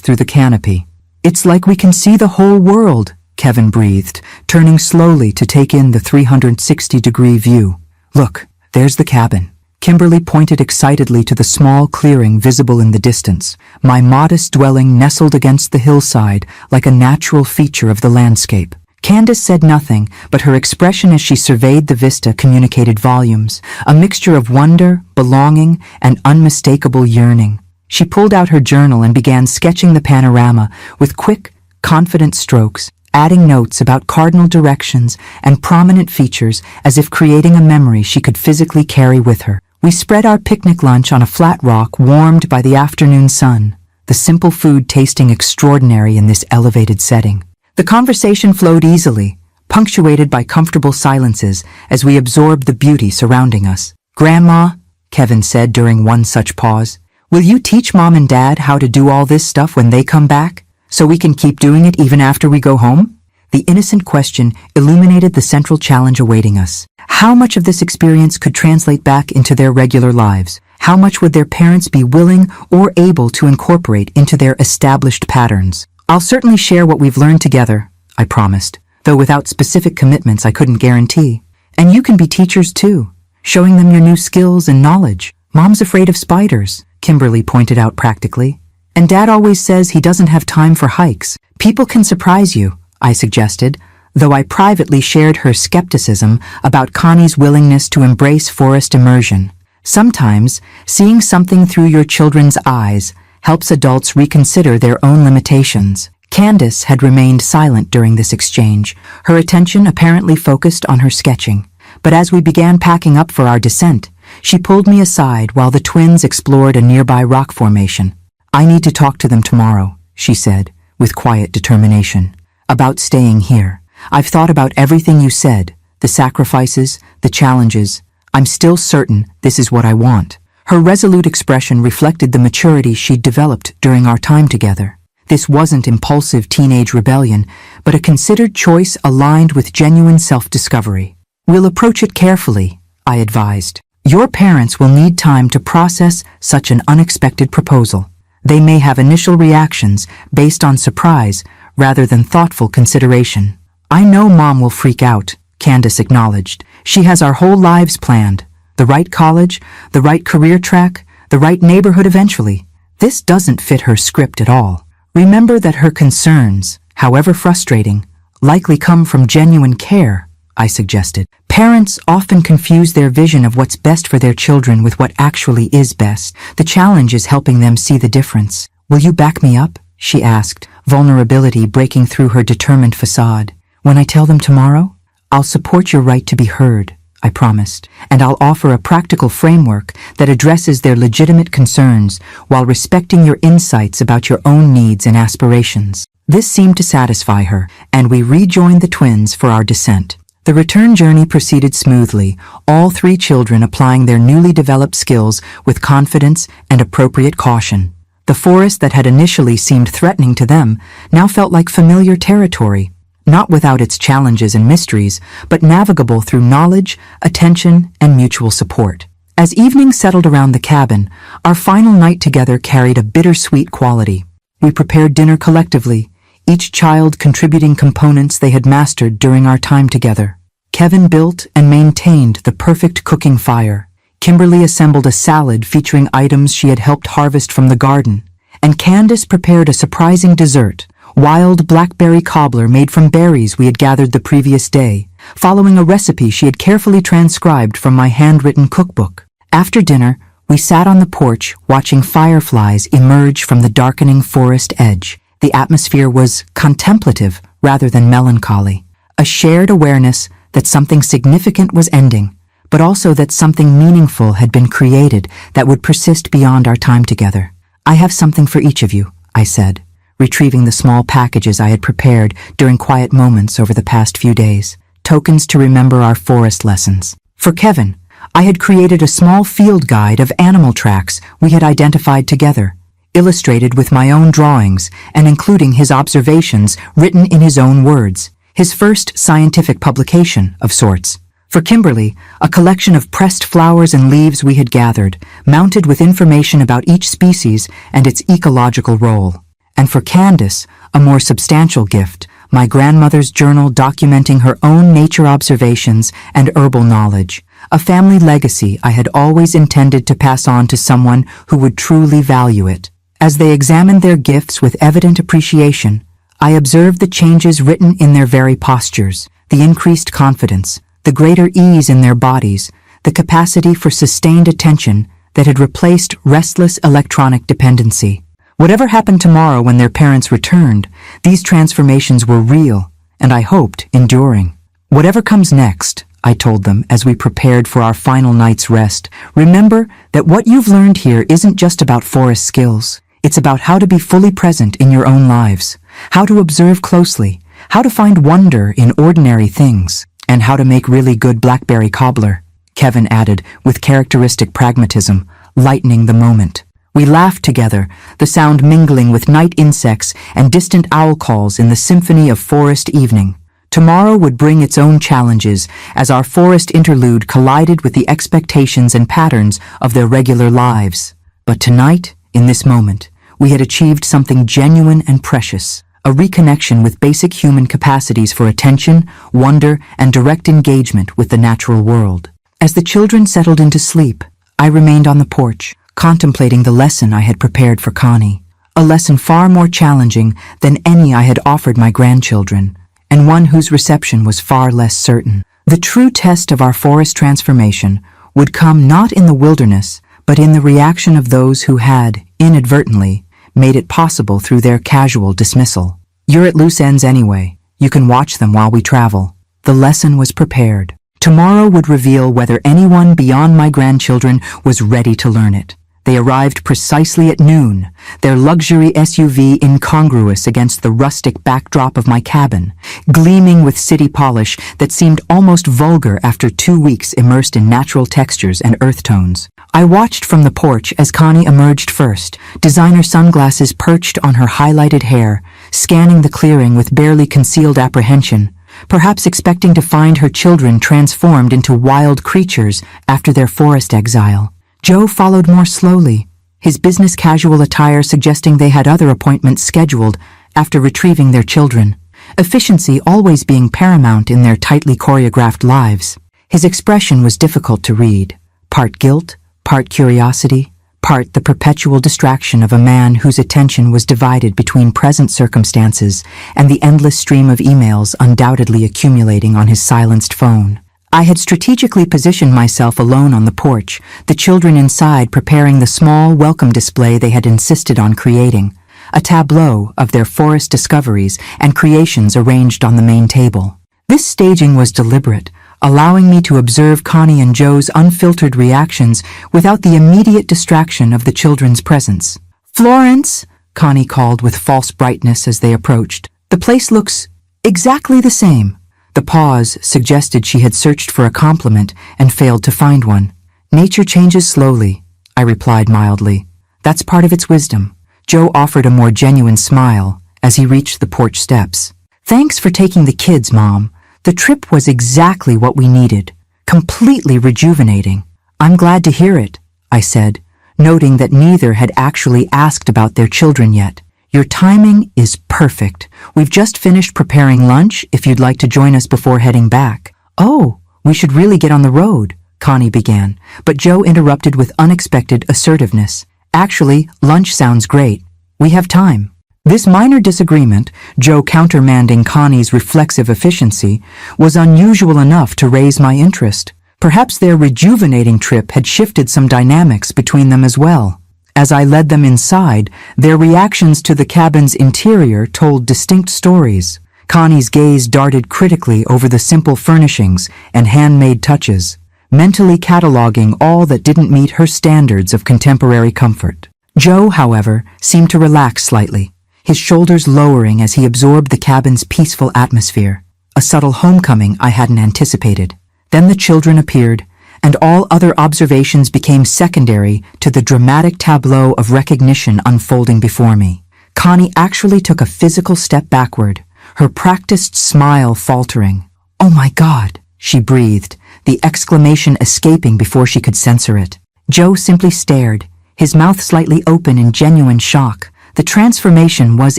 through the canopy. "It's like we can see the whole world," Kevin breathed, turning slowly to take in the 360-degree view. "Look, there's the cabin." Kimberly pointed excitedly to the small clearing visible in the distance, my modest dwelling nestled against the hillside like a natural feature of the landscape. Candace said nothing, but her expression as she surveyed the vista communicated volumes, a mixture of wonder, belonging, and unmistakable yearning. She pulled out her journal and began sketching the panorama with quick, confident strokes, adding notes about cardinal directions and prominent features as if creating a memory she could physically carry with her. We spread our picnic lunch on a flat rock warmed by the afternoon sun, the simple food tasting extraordinary in this elevated setting. The conversation flowed easily, punctuated by comfortable silences as we absorbed the beauty surrounding us. "Grandma," Kevin said during one such pause, "will you teach Mom and Dad how to do all this stuff when they come back, so we can keep doing it even after we go home?" The innocent question illuminated the central challenge awaiting us. How much of this experience could translate back into their regular lives? How much would their parents be willing or able to incorporate into their established patterns? "I'll certainly share what we've learned together," I promised, though without specific commitments I couldn't guarantee. "And you can be teachers too, showing them your new skills and knowledge. Mom's afraid of spiders," Kimberly pointed out practically. "And Dad always says he doesn't have time for hikes. People can surprise you," I suggested, though I privately shared her skepticism about Connie's willingness to embrace forest immersion. Sometimes, seeing something through your children's eyes helps adults reconsider their own limitations. Candace had remained silent during this exchange, her attention apparently focused on her sketching. But as we began packing up for our descent, she pulled me aside while the twins explored a nearby rock formation. "I need to talk to them tomorrow," she said, with quiet determination. "About staying here. I've thought about everything you said, the sacrifices, the challenges. I'm still certain this is what I want." Her resolute expression reflected the maturity she'd developed during our time together. This wasn't impulsive teenage rebellion, but a considered choice aligned with genuine self-discovery. "We'll approach it carefully," I advised. "Your parents will need time to process such an unexpected proposal. They may have initial reactions based on surprise rather than thoughtful consideration." "I know Mom will freak out," Candace acknowledged. "She has our whole lives planned. The right college, the right career track, the right neighborhood eventually. This doesn't fit her script at all. Remember that her concerns, however frustrating, likely come from genuine care," I suggested. "Parents often confuse their vision of what's best for their children with what actually is best. The challenge is helping them see the difference." "Will you back me up?" she asked, vulnerability breaking through her determined facade. "When I tell them tomorrow? I'll support your right to be heard," I promised, "and I'll offer a practical framework that addresses their legitimate concerns while respecting your insights about your own needs and aspirations." This seemed to satisfy her, and we rejoined the twins for our descent. The return journey proceeded smoothly, all three children applying their newly developed skills with confidence and appropriate caution. The forest that had initially seemed threatening to them now felt like familiar territory, not without its challenges and mysteries, but navigable through knowledge, attention, and mutual support. As evening settled around the cabin, our final night together carried a bittersweet quality. We prepared dinner collectively, each child contributing components they had mastered during our time together. Kevin built and maintained the perfect cooking fire. Kimberly assembled a salad featuring items she had helped harvest from the garden, and Candace prepared a surprising dessert, wild blackberry cobbler made from berries we had gathered the previous day, following a recipe she had carefully transcribed from my handwritten cookbook. After dinner, we sat on the porch watching fireflies emerge from the darkening forest edge. The atmosphere was contemplative rather than melancholy, a shared awareness that something significant was ending, but also that something meaningful had been created that would persist beyond our time together. "I have something for each of you," I said, retrieving the small packages I had prepared during quiet moments over the past few days, tokens to remember our forest lessons. For Kevin, I had created a small field guide of animal tracks we had identified together, illustrated with my own drawings and including his observations written in his own words, his first scientific publication of sorts. For Kimberly, a collection of pressed flowers and leaves we had gathered, mounted with information about each species and its ecological role. And for Candace, a more substantial gift, my grandmother's journal documenting her own nature observations and herbal knowledge, a family legacy I had always intended to pass on to someone who would truly value it. As they examined their gifts with evident appreciation, I observed the changes written in their very postures, the increased confidence, the greater ease in their bodies, the capacity for sustained attention that had replaced restless electronic dependency. Whatever happened tomorrow when their parents returned, these transformations were real, and I hoped enduring. Whatever comes next, I told them as we prepared for our final night's rest, remember that what you've learned here isn't just about forest skills. It's about how to be fully present in your own lives, how to observe closely, how to find wonder in ordinary things, and how to make really good blackberry cobbler, Kevin added with characteristic pragmatism, lightening the moment. We laughed together, the sound mingling with night insects and distant owl calls in the symphony of forest evening. Tomorrow would bring its own challenges as our forest interlude collided with the expectations and patterns of their regular lives. But tonight, in this moment, we had achieved something genuine and precious, a reconnection with basic human capacities for attention, wonder, and direct engagement with the natural world. As the children settled into sleep, I remained on the porch, contemplating the lesson I had prepared for Connie, a lesson far more challenging than any I had offered my grandchildren, and one whose reception was far less certain. The true test of our forest transformation would come not in the wilderness, but in the reaction of those who had, inadvertently, made it possible through their casual dismissal. You're at loose ends anyway. You can watch them while we travel. The lesson was prepared. Tomorrow would reveal whether anyone beyond my grandchildren was ready to learn it. They arrived precisely at noon, their luxury SUV incongruous against the rustic backdrop of my cabin, gleaming with city polish that seemed almost vulgar after 2 weeks immersed in natural textures and earth tones. I watched from the porch as Connie emerged first, designer sunglasses perched on her highlighted hair, scanning the clearing with barely concealed apprehension, perhaps expecting to find her children transformed into wild creatures after their forest exile. Joe followed more slowly, his business casual attire suggesting they had other appointments scheduled after retrieving their children, efficiency always being paramount in their tightly choreographed lives. His expression was difficult to read, part guilt, part curiosity, part the perpetual distraction of a man whose attention was divided between present circumstances and the endless stream of emails undoubtedly accumulating on his silenced phone. I had strategically positioned myself alone on the porch, the children inside preparing the small welcome display they had insisted on creating, a tableau of their forest discoveries and creations arranged on the main table. This staging was deliberate, allowing me to observe Connie and Joe's unfiltered reactions without the immediate distraction of the children's presence. "Florence," Connie called with false brightness as they approached. "The place looks exactly the same." The pause suggested she had searched for a compliment and failed to find one. "Nature changes slowly," I replied mildly. "That's part of its wisdom." Joe offered a more genuine smile as he reached the porch steps. "Thanks for taking the kids, Mom. The trip was exactly what we needed. Completely rejuvenating." "I'm glad to hear it," I said, noting that neither had actually asked about their children yet. "Your timing is perfect. We've just finished preparing lunch if you'd like to join us before heading back." "Oh, we should really get on the road," Connie began, but Joe interrupted with unexpected assertiveness. "Actually, lunch sounds great. We have time." This minor disagreement, Joe countermanding Connie's reflexive efficiency, was unusual enough to raise my interest. Perhaps their rejuvenating trip had shifted some dynamics between them as well. As I led them inside, their reactions to the cabin's interior told distinct stories. Connie's gaze darted critically over the simple furnishings and handmade touches, mentally cataloging all that didn't meet her standards of contemporary comfort. Joe, however, seemed to relax slightly, his shoulders lowering as he absorbed the cabin's peaceful atmosphere, a subtle homecoming I hadn't anticipated. Then the children appeared, and all other observations became secondary to the dramatic tableau of recognition unfolding before me. Connie actually took a physical step backward, her practiced smile faltering. "Oh my God," she breathed, the exclamation escaping before she could censor it. Joe simply stared, his mouth slightly open in genuine shock. The transformation was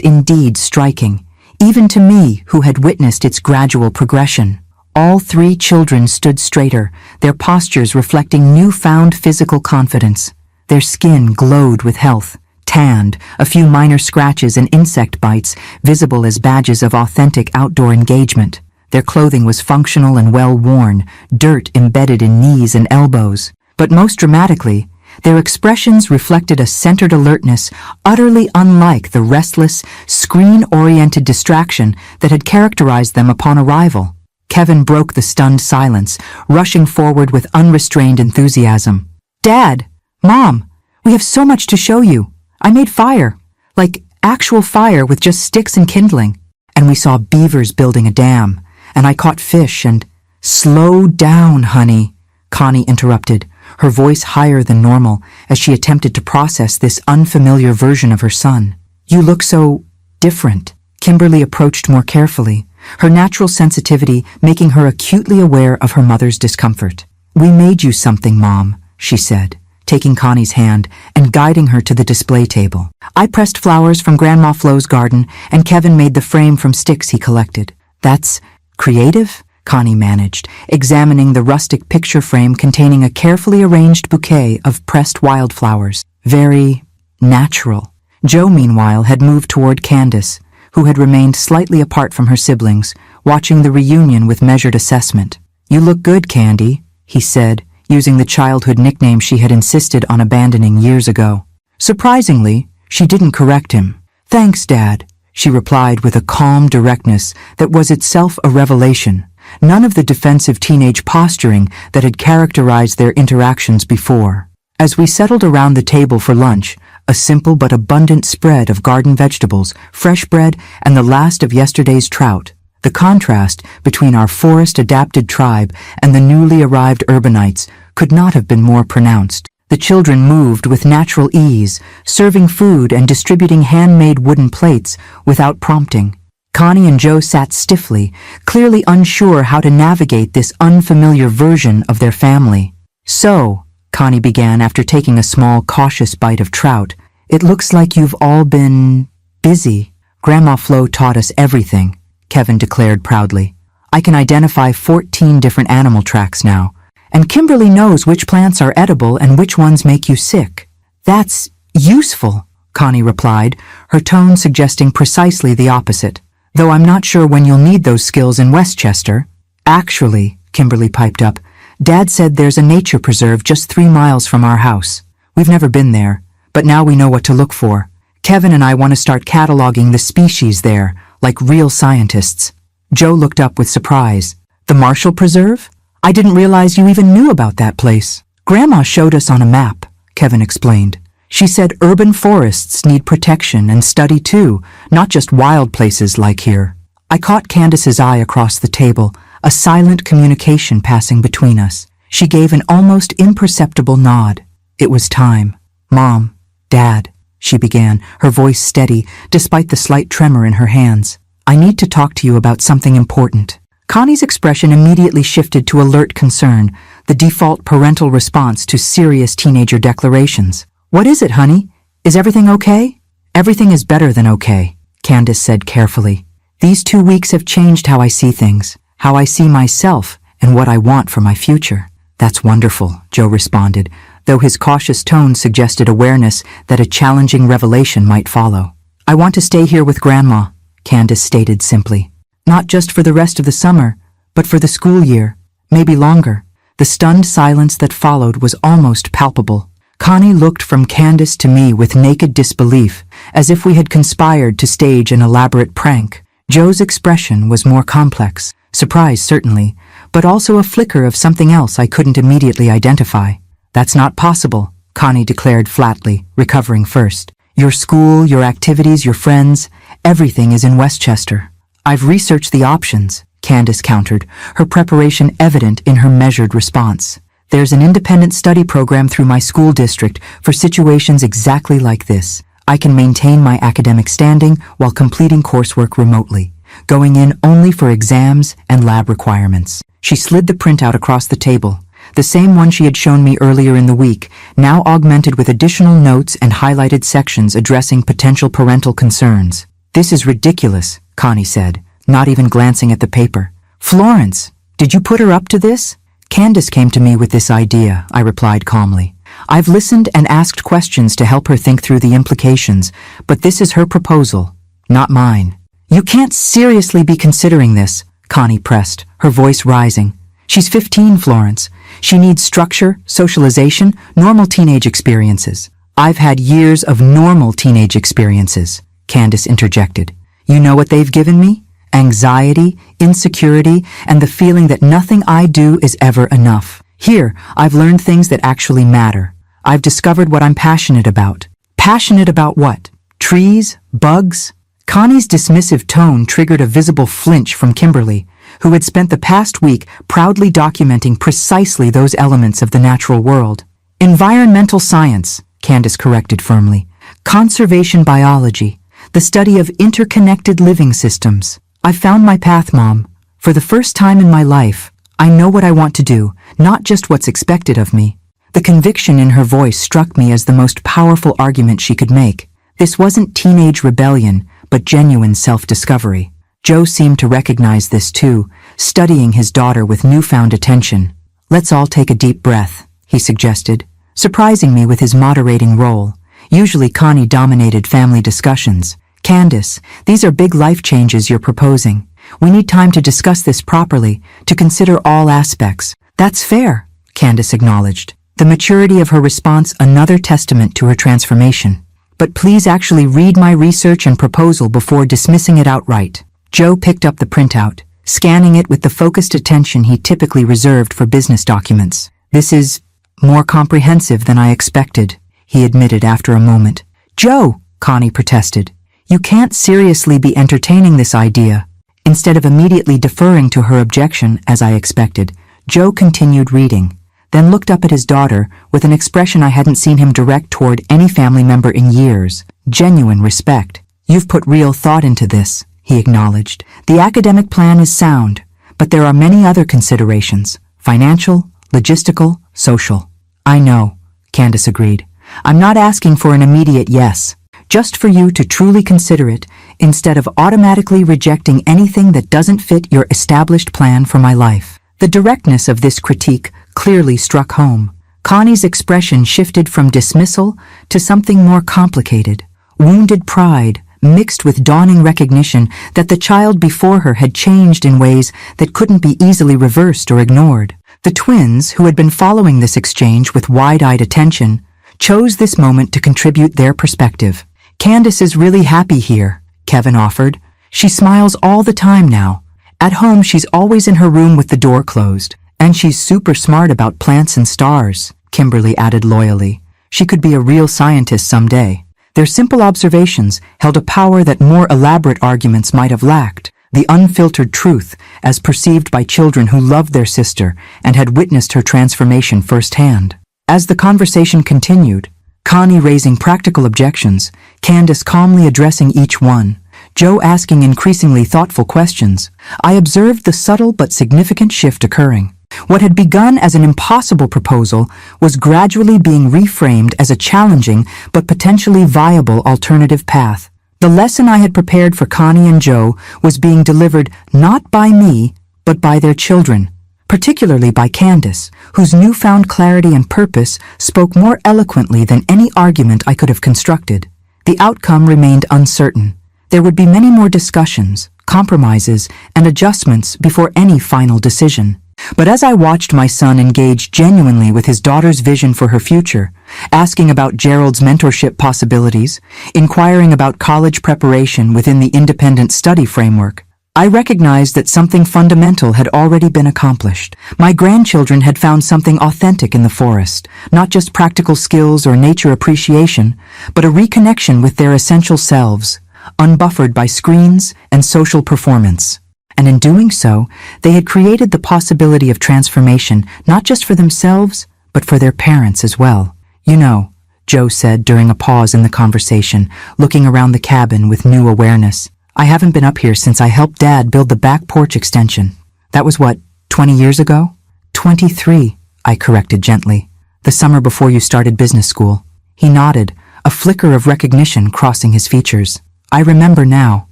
indeed striking, even to me who had witnessed its gradual progression. All three children stood straighter, their postures reflecting newfound physical confidence. Their skin glowed with health, tanned, a few minor scratches and insect bites visible as badges of authentic outdoor engagement. Their clothing was functional and well-worn, dirt embedded in knees and elbows. But most dramatically, their expressions reflected a centered alertness utterly unlike the restless, screen-oriented distraction that had characterized them upon arrival. Kevin broke the stunned silence, rushing forward with unrestrained enthusiasm. "Dad! Mom! We have so much to show you! I made fire! Like actual fire with just sticks and kindling. And we saw beavers building a dam, and I caught fish and—" "Slow down, honey," Connie interrupted, her voice higher than normal as she attempted to process this unfamiliar version of her son. "You look so different." Kimberly approached more carefully, her natural sensitivity making her acutely aware of her mother's discomfort. "We made you something, Mom," she said, taking Connie's hand and guiding her to the display table. "I pressed flowers from Grandma Flo's garden, and Kevin made the frame from sticks he collected." "That's creative?" Connie managed, examining the rustic picture frame containing a carefully arranged bouquet of pressed wildflowers. "Very natural." Joe, meanwhile, had moved toward Candace, who had remained slightly apart from her siblings, watching the reunion with measured assessment. "You look good, Candy," he said, using the childhood nickname she had insisted on abandoning years ago. Surprisingly, she didn't correct him. "Thanks, Dad," she replied with a calm directness that was itself a revelation, none of the defensive teenage posturing that had characterized their interactions before. As we settled around the table for lunch, a simple but abundant spread of garden vegetables, fresh bread, and the last of yesterday's trout, the contrast between our forest-adapted tribe and the newly arrived urbanites could not have been more pronounced. The children moved with natural ease, serving food and distributing handmade wooden plates without prompting. Connie and Joe sat stiffly, clearly unsure how to navigate this unfamiliar version of their family. "So," Connie began after taking a small, cautious bite of trout, "it looks like you've all been busy." "Grandma Flo taught us everything," Kevin declared proudly. "I can identify 14 different animal tracks now, and Kimberly knows which plants are edible and which ones make you sick." "That's useful," Connie replied, her tone suggesting precisely the opposite. "Though I'm not sure when you'll need those skills in Westchester." "Actually," Kimberly piped up, "Dad said there's a nature preserve just 3 miles from our house. We've never been there, but now we know what to look for. Kevin and I want to start cataloging the species there, like real scientists." Joe looked up with surprise. "The Marshall Preserve? I didn't realize you even knew about that place." "Grandma showed us on a map," Kevin explained. "She said urban forests need protection and study too, not just wild places like here." I caught Candace's eye across the table, a silent communication passing between us. She gave an almost imperceptible nod. It was time. "Mom, Dad," she began, her voice steady, despite the slight tremor in her hands. "I need to talk to you about something important." Connie's expression immediately shifted to alert concern, the default parental response to serious teenager declarations. "What is it, honey? Is everything okay?" "Everything is better than okay," Candace said carefully. "These 2 weeks have changed how I see things, how I see myself, and what I want for my future." "That's wonderful," Joe responded, though his cautious tone suggested awareness that a challenging revelation might follow. "I want to stay here with Grandma," Candace stated simply. "Not just for the rest of the summer, but for the school year, maybe longer." The stunned silence that followed was almost palpable. Connie looked from Candace to me with naked disbelief, as if we had conspired to stage an elaborate prank. Joe's expression was more complex, surprise certainly, but also a flicker of something else I couldn't immediately identify. "That's not possible," Connie declared flatly, recovering first. "Your school, your activities, your friends, everything is in Westchester." "I've researched the options," Candace countered, her preparation evident in her measured response. There's an independent study program through my school district for situations exactly like this. I can maintain my academic standing while completing coursework remotely, going in only for exams and lab requirements. She slid the printout across the table, the same one she had shown me earlier in the week, now augmented with additional notes and highlighted sections addressing potential parental concerns. "This is ridiculous," Connie said, not even glancing at the paper. "Florence, did you put her up to this?" "Candace came to me with this idea," I replied calmly. "I've listened and asked questions to help her think through the implications, but this is her proposal, not mine." "You can't seriously be considering this," Connie pressed, her voice rising. "She's 15, Florence. She needs structure, socialization, normal teenage experiences." "I've had years of normal teenage experiences," Candace interjected. "You know what they've given me? Anxiety, insecurity, and the feeling that nothing I do is ever enough. Here, I've learned things that actually matter. I've discovered what I'm passionate about." "Passionate about what? Trees? Bugs?" Connie's dismissive tone triggered a visible flinch from Kimberly, who had spent the past week proudly documenting precisely those elements of the natural world. "Environmental science," Candace corrected firmly. "Conservation biology, the study of interconnected living systems. I've found my path, Mom. For the first time in my life, I know what I want to do, not just what's expected of me." The conviction in her voice struck me as the most powerful argument she could make. This wasn't teenage rebellion, but genuine self-discovery. Joe seemed to recognize this too, studying his daughter with newfound attention. "Let's all take a deep breath," he suggested, surprising me with his moderating role. Usually Connie dominated family discussions. "Candace, these are big life changes you're proposing. We need time to discuss this properly, to consider all aspects." "That's fair," Candace acknowledged, the maturity of her response another testament to her transformation. "But please actually read my research and proposal before dismissing it outright." Joe picked up the printout, scanning it with the focused attention he typically reserved for business documents. "This is more comprehensive than I expected," he admitted after a moment. "Joe," Connie protested, "you can't seriously be entertaining this idea." Instead of immediately deferring to her objection, as I expected, Joe continued reading, then looked up at his daughter with an expression I hadn't seen him direct toward any family member in years. Genuine respect. "You've put real thought into this," he acknowledged. "The academic plan is sound, but there are many other considerations: financial, logistical, social." "I know," Candace agreed. "I'm not asking for an immediate yes, just for you to truly consider it instead of automatically rejecting anything that doesn't fit your established plan for my life." The directness of this critique clearly struck home. Connie's expression shifted from dismissal to something more complicated. Wounded pride, mixed with dawning recognition that the child before her had changed in ways that couldn't be easily reversed or ignored. The twins, who had been following this exchange with wide-eyed attention, chose this moment to contribute their perspective. "Candace is really happy here," Kevin offered. "She smiles all the time now. At home, she's always in her room with the door closed. And she's super smart about plants and stars," Kimberly added loyally. "She could be a real scientist someday." Their simple observations held a power that more elaborate arguments might have lacked. The unfiltered truth, as perceived by children who loved their sister and had witnessed her transformation firsthand. As the conversation continued, Connie raising practical objections, Candace calmly addressing each one, Joe asking increasingly thoughtful questions, I observed the subtle but significant shift occurring. What had begun as an impossible proposal was gradually being reframed as a challenging but potentially viable alternative path. The lesson I had prepared for Connie and Joe was being delivered not by me, but by their children, particularly by Candace, whose newfound clarity and purpose spoke more eloquently than any argument I could have constructed. The outcome remained uncertain. There would be many more discussions, compromises, and adjustments before any final decision. But as I watched my son engage genuinely with his daughter's vision for her future, asking about Gerald's mentorship possibilities, inquiring about college preparation within the independent study framework, I recognized that something fundamental had already been accomplished. My grandchildren had found something authentic in the forest, not just practical skills or nature appreciation, but a reconnection with their essential selves, unbuffered by screens and social performance. And in doing so, they had created the possibility of transformation not just for themselves, but for their parents as well. You know, Joe said during a pause in the conversation, looking around the cabin with new awareness. I haven't been up here since I helped Dad build the back porch extension. That was what, 20 years ago? 23, I corrected gently. The summer before you started business school. He nodded, a flicker of recognition crossing his features. I remember now.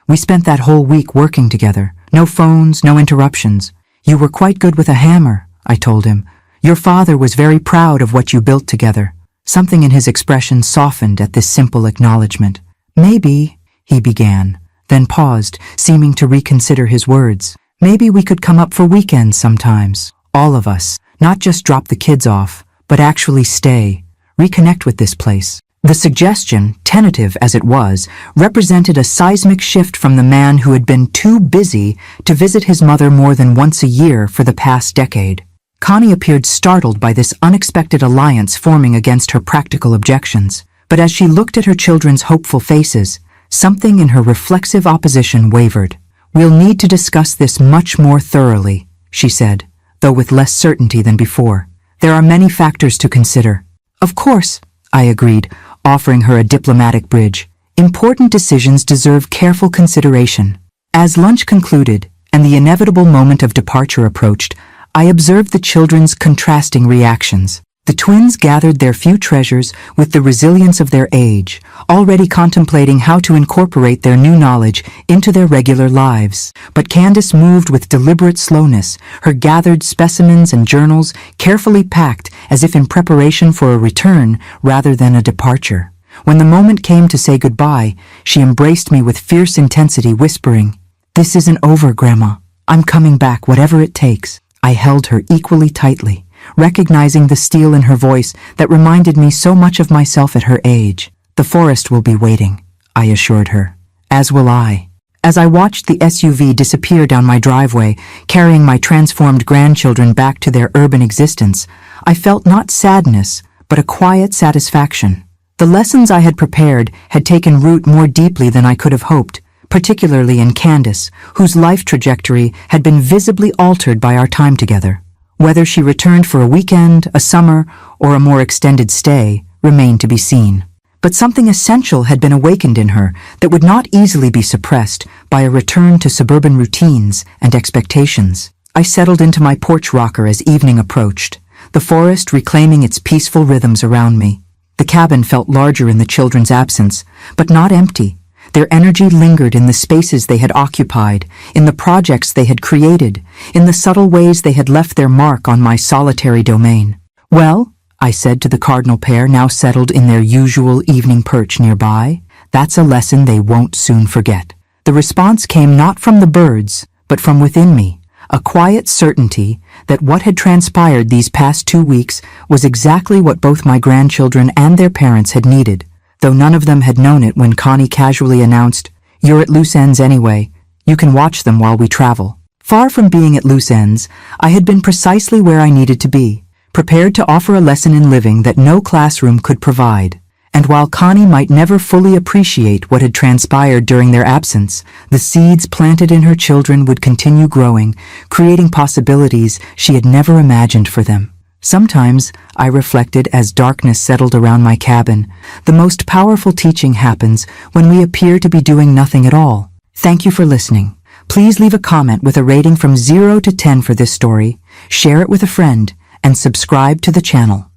We spent that whole week working together. No phones, no interruptions. You were quite good with a hammer, I told him. Your father was very proud of what you built together. Something in his expression softened at this simple acknowledgement. Maybe, he began, then paused, seeming to reconsider his words. Maybe we could come up for weekends sometimes. All of us. Not just drop the kids off, but actually stay. Reconnect with this place. The suggestion, tentative as it was, represented a seismic shift from the man who had been too busy to visit his mother more than once a year for the past decade. Connie appeared startled by this unexpected alliance forming against her practical objections, but as she looked at her children's hopeful faces, something in her reflexive opposition wavered. We'll need to discuss this much more thoroughly, she said, though with less certainty than before. There are many factors to consider. Of course, I agreed, offering her a diplomatic bridge. Important decisions deserve careful consideration. As lunch concluded and the inevitable moment of departure approached, I observed the children's contrasting reactions. The twins gathered their few treasures with the resilience of their age, already contemplating how to incorporate their new knowledge into their regular lives. But Candace moved with deliberate slowness, her gathered specimens and journals carefully packed as if in preparation for a return rather than a departure. When the moment came to say goodbye, she embraced me with fierce intensity, whispering, "This isn't over, Grandma. I'm coming back, whatever it takes." I held her equally tightly, recognizing the steel in her voice that reminded me so much of myself at her age. "The forest will be waiting," I assured her. "As will I." As I watched the SUV disappear down my driveway, carrying my transformed grandchildren back to their urban existence, I felt not sadness, but a quiet satisfaction. The lessons I had prepared had taken root more deeply than I could have hoped, particularly in Candace, whose life trajectory had been visibly altered by our time together. Whether she returned for a weekend, a summer, or a more extended stay remained to be seen. But something essential had been awakened in her that would not easily be suppressed by a return to suburban routines and expectations. I settled into my porch rocker as evening approached, the forest reclaiming its peaceful rhythms around me. The cabin felt larger in the children's absence, but not empty. Their energy lingered in the spaces they had occupied, in the projects they had created, in the subtle ways they had left their mark on my solitary domain. "Well," I said to the cardinal pair now settled in their usual evening perch nearby, "that's a lesson they won't soon forget." The response came not from the birds, but from within me, a quiet certainty that what had transpired these past 2 weeks was exactly what both my grandchildren and their parents had needed. Though none of them had known it when Connie casually announced, "You're at loose ends anyway. You can watch them while we travel." Far from being at loose ends, I had been precisely where I needed to be, prepared to offer a lesson in living that no classroom could provide. And while Connie might never fully appreciate what had transpired during their absence, the seeds planted in her children would continue growing, creating possibilities she had never imagined for them. Sometimes, I reflected as darkness settled around my cabin, the most powerful teaching happens when we appear to be doing nothing at all. Thank you for listening. Please leave a comment with a rating from 0 to 10 for this story, share it with a friend, and subscribe to the channel.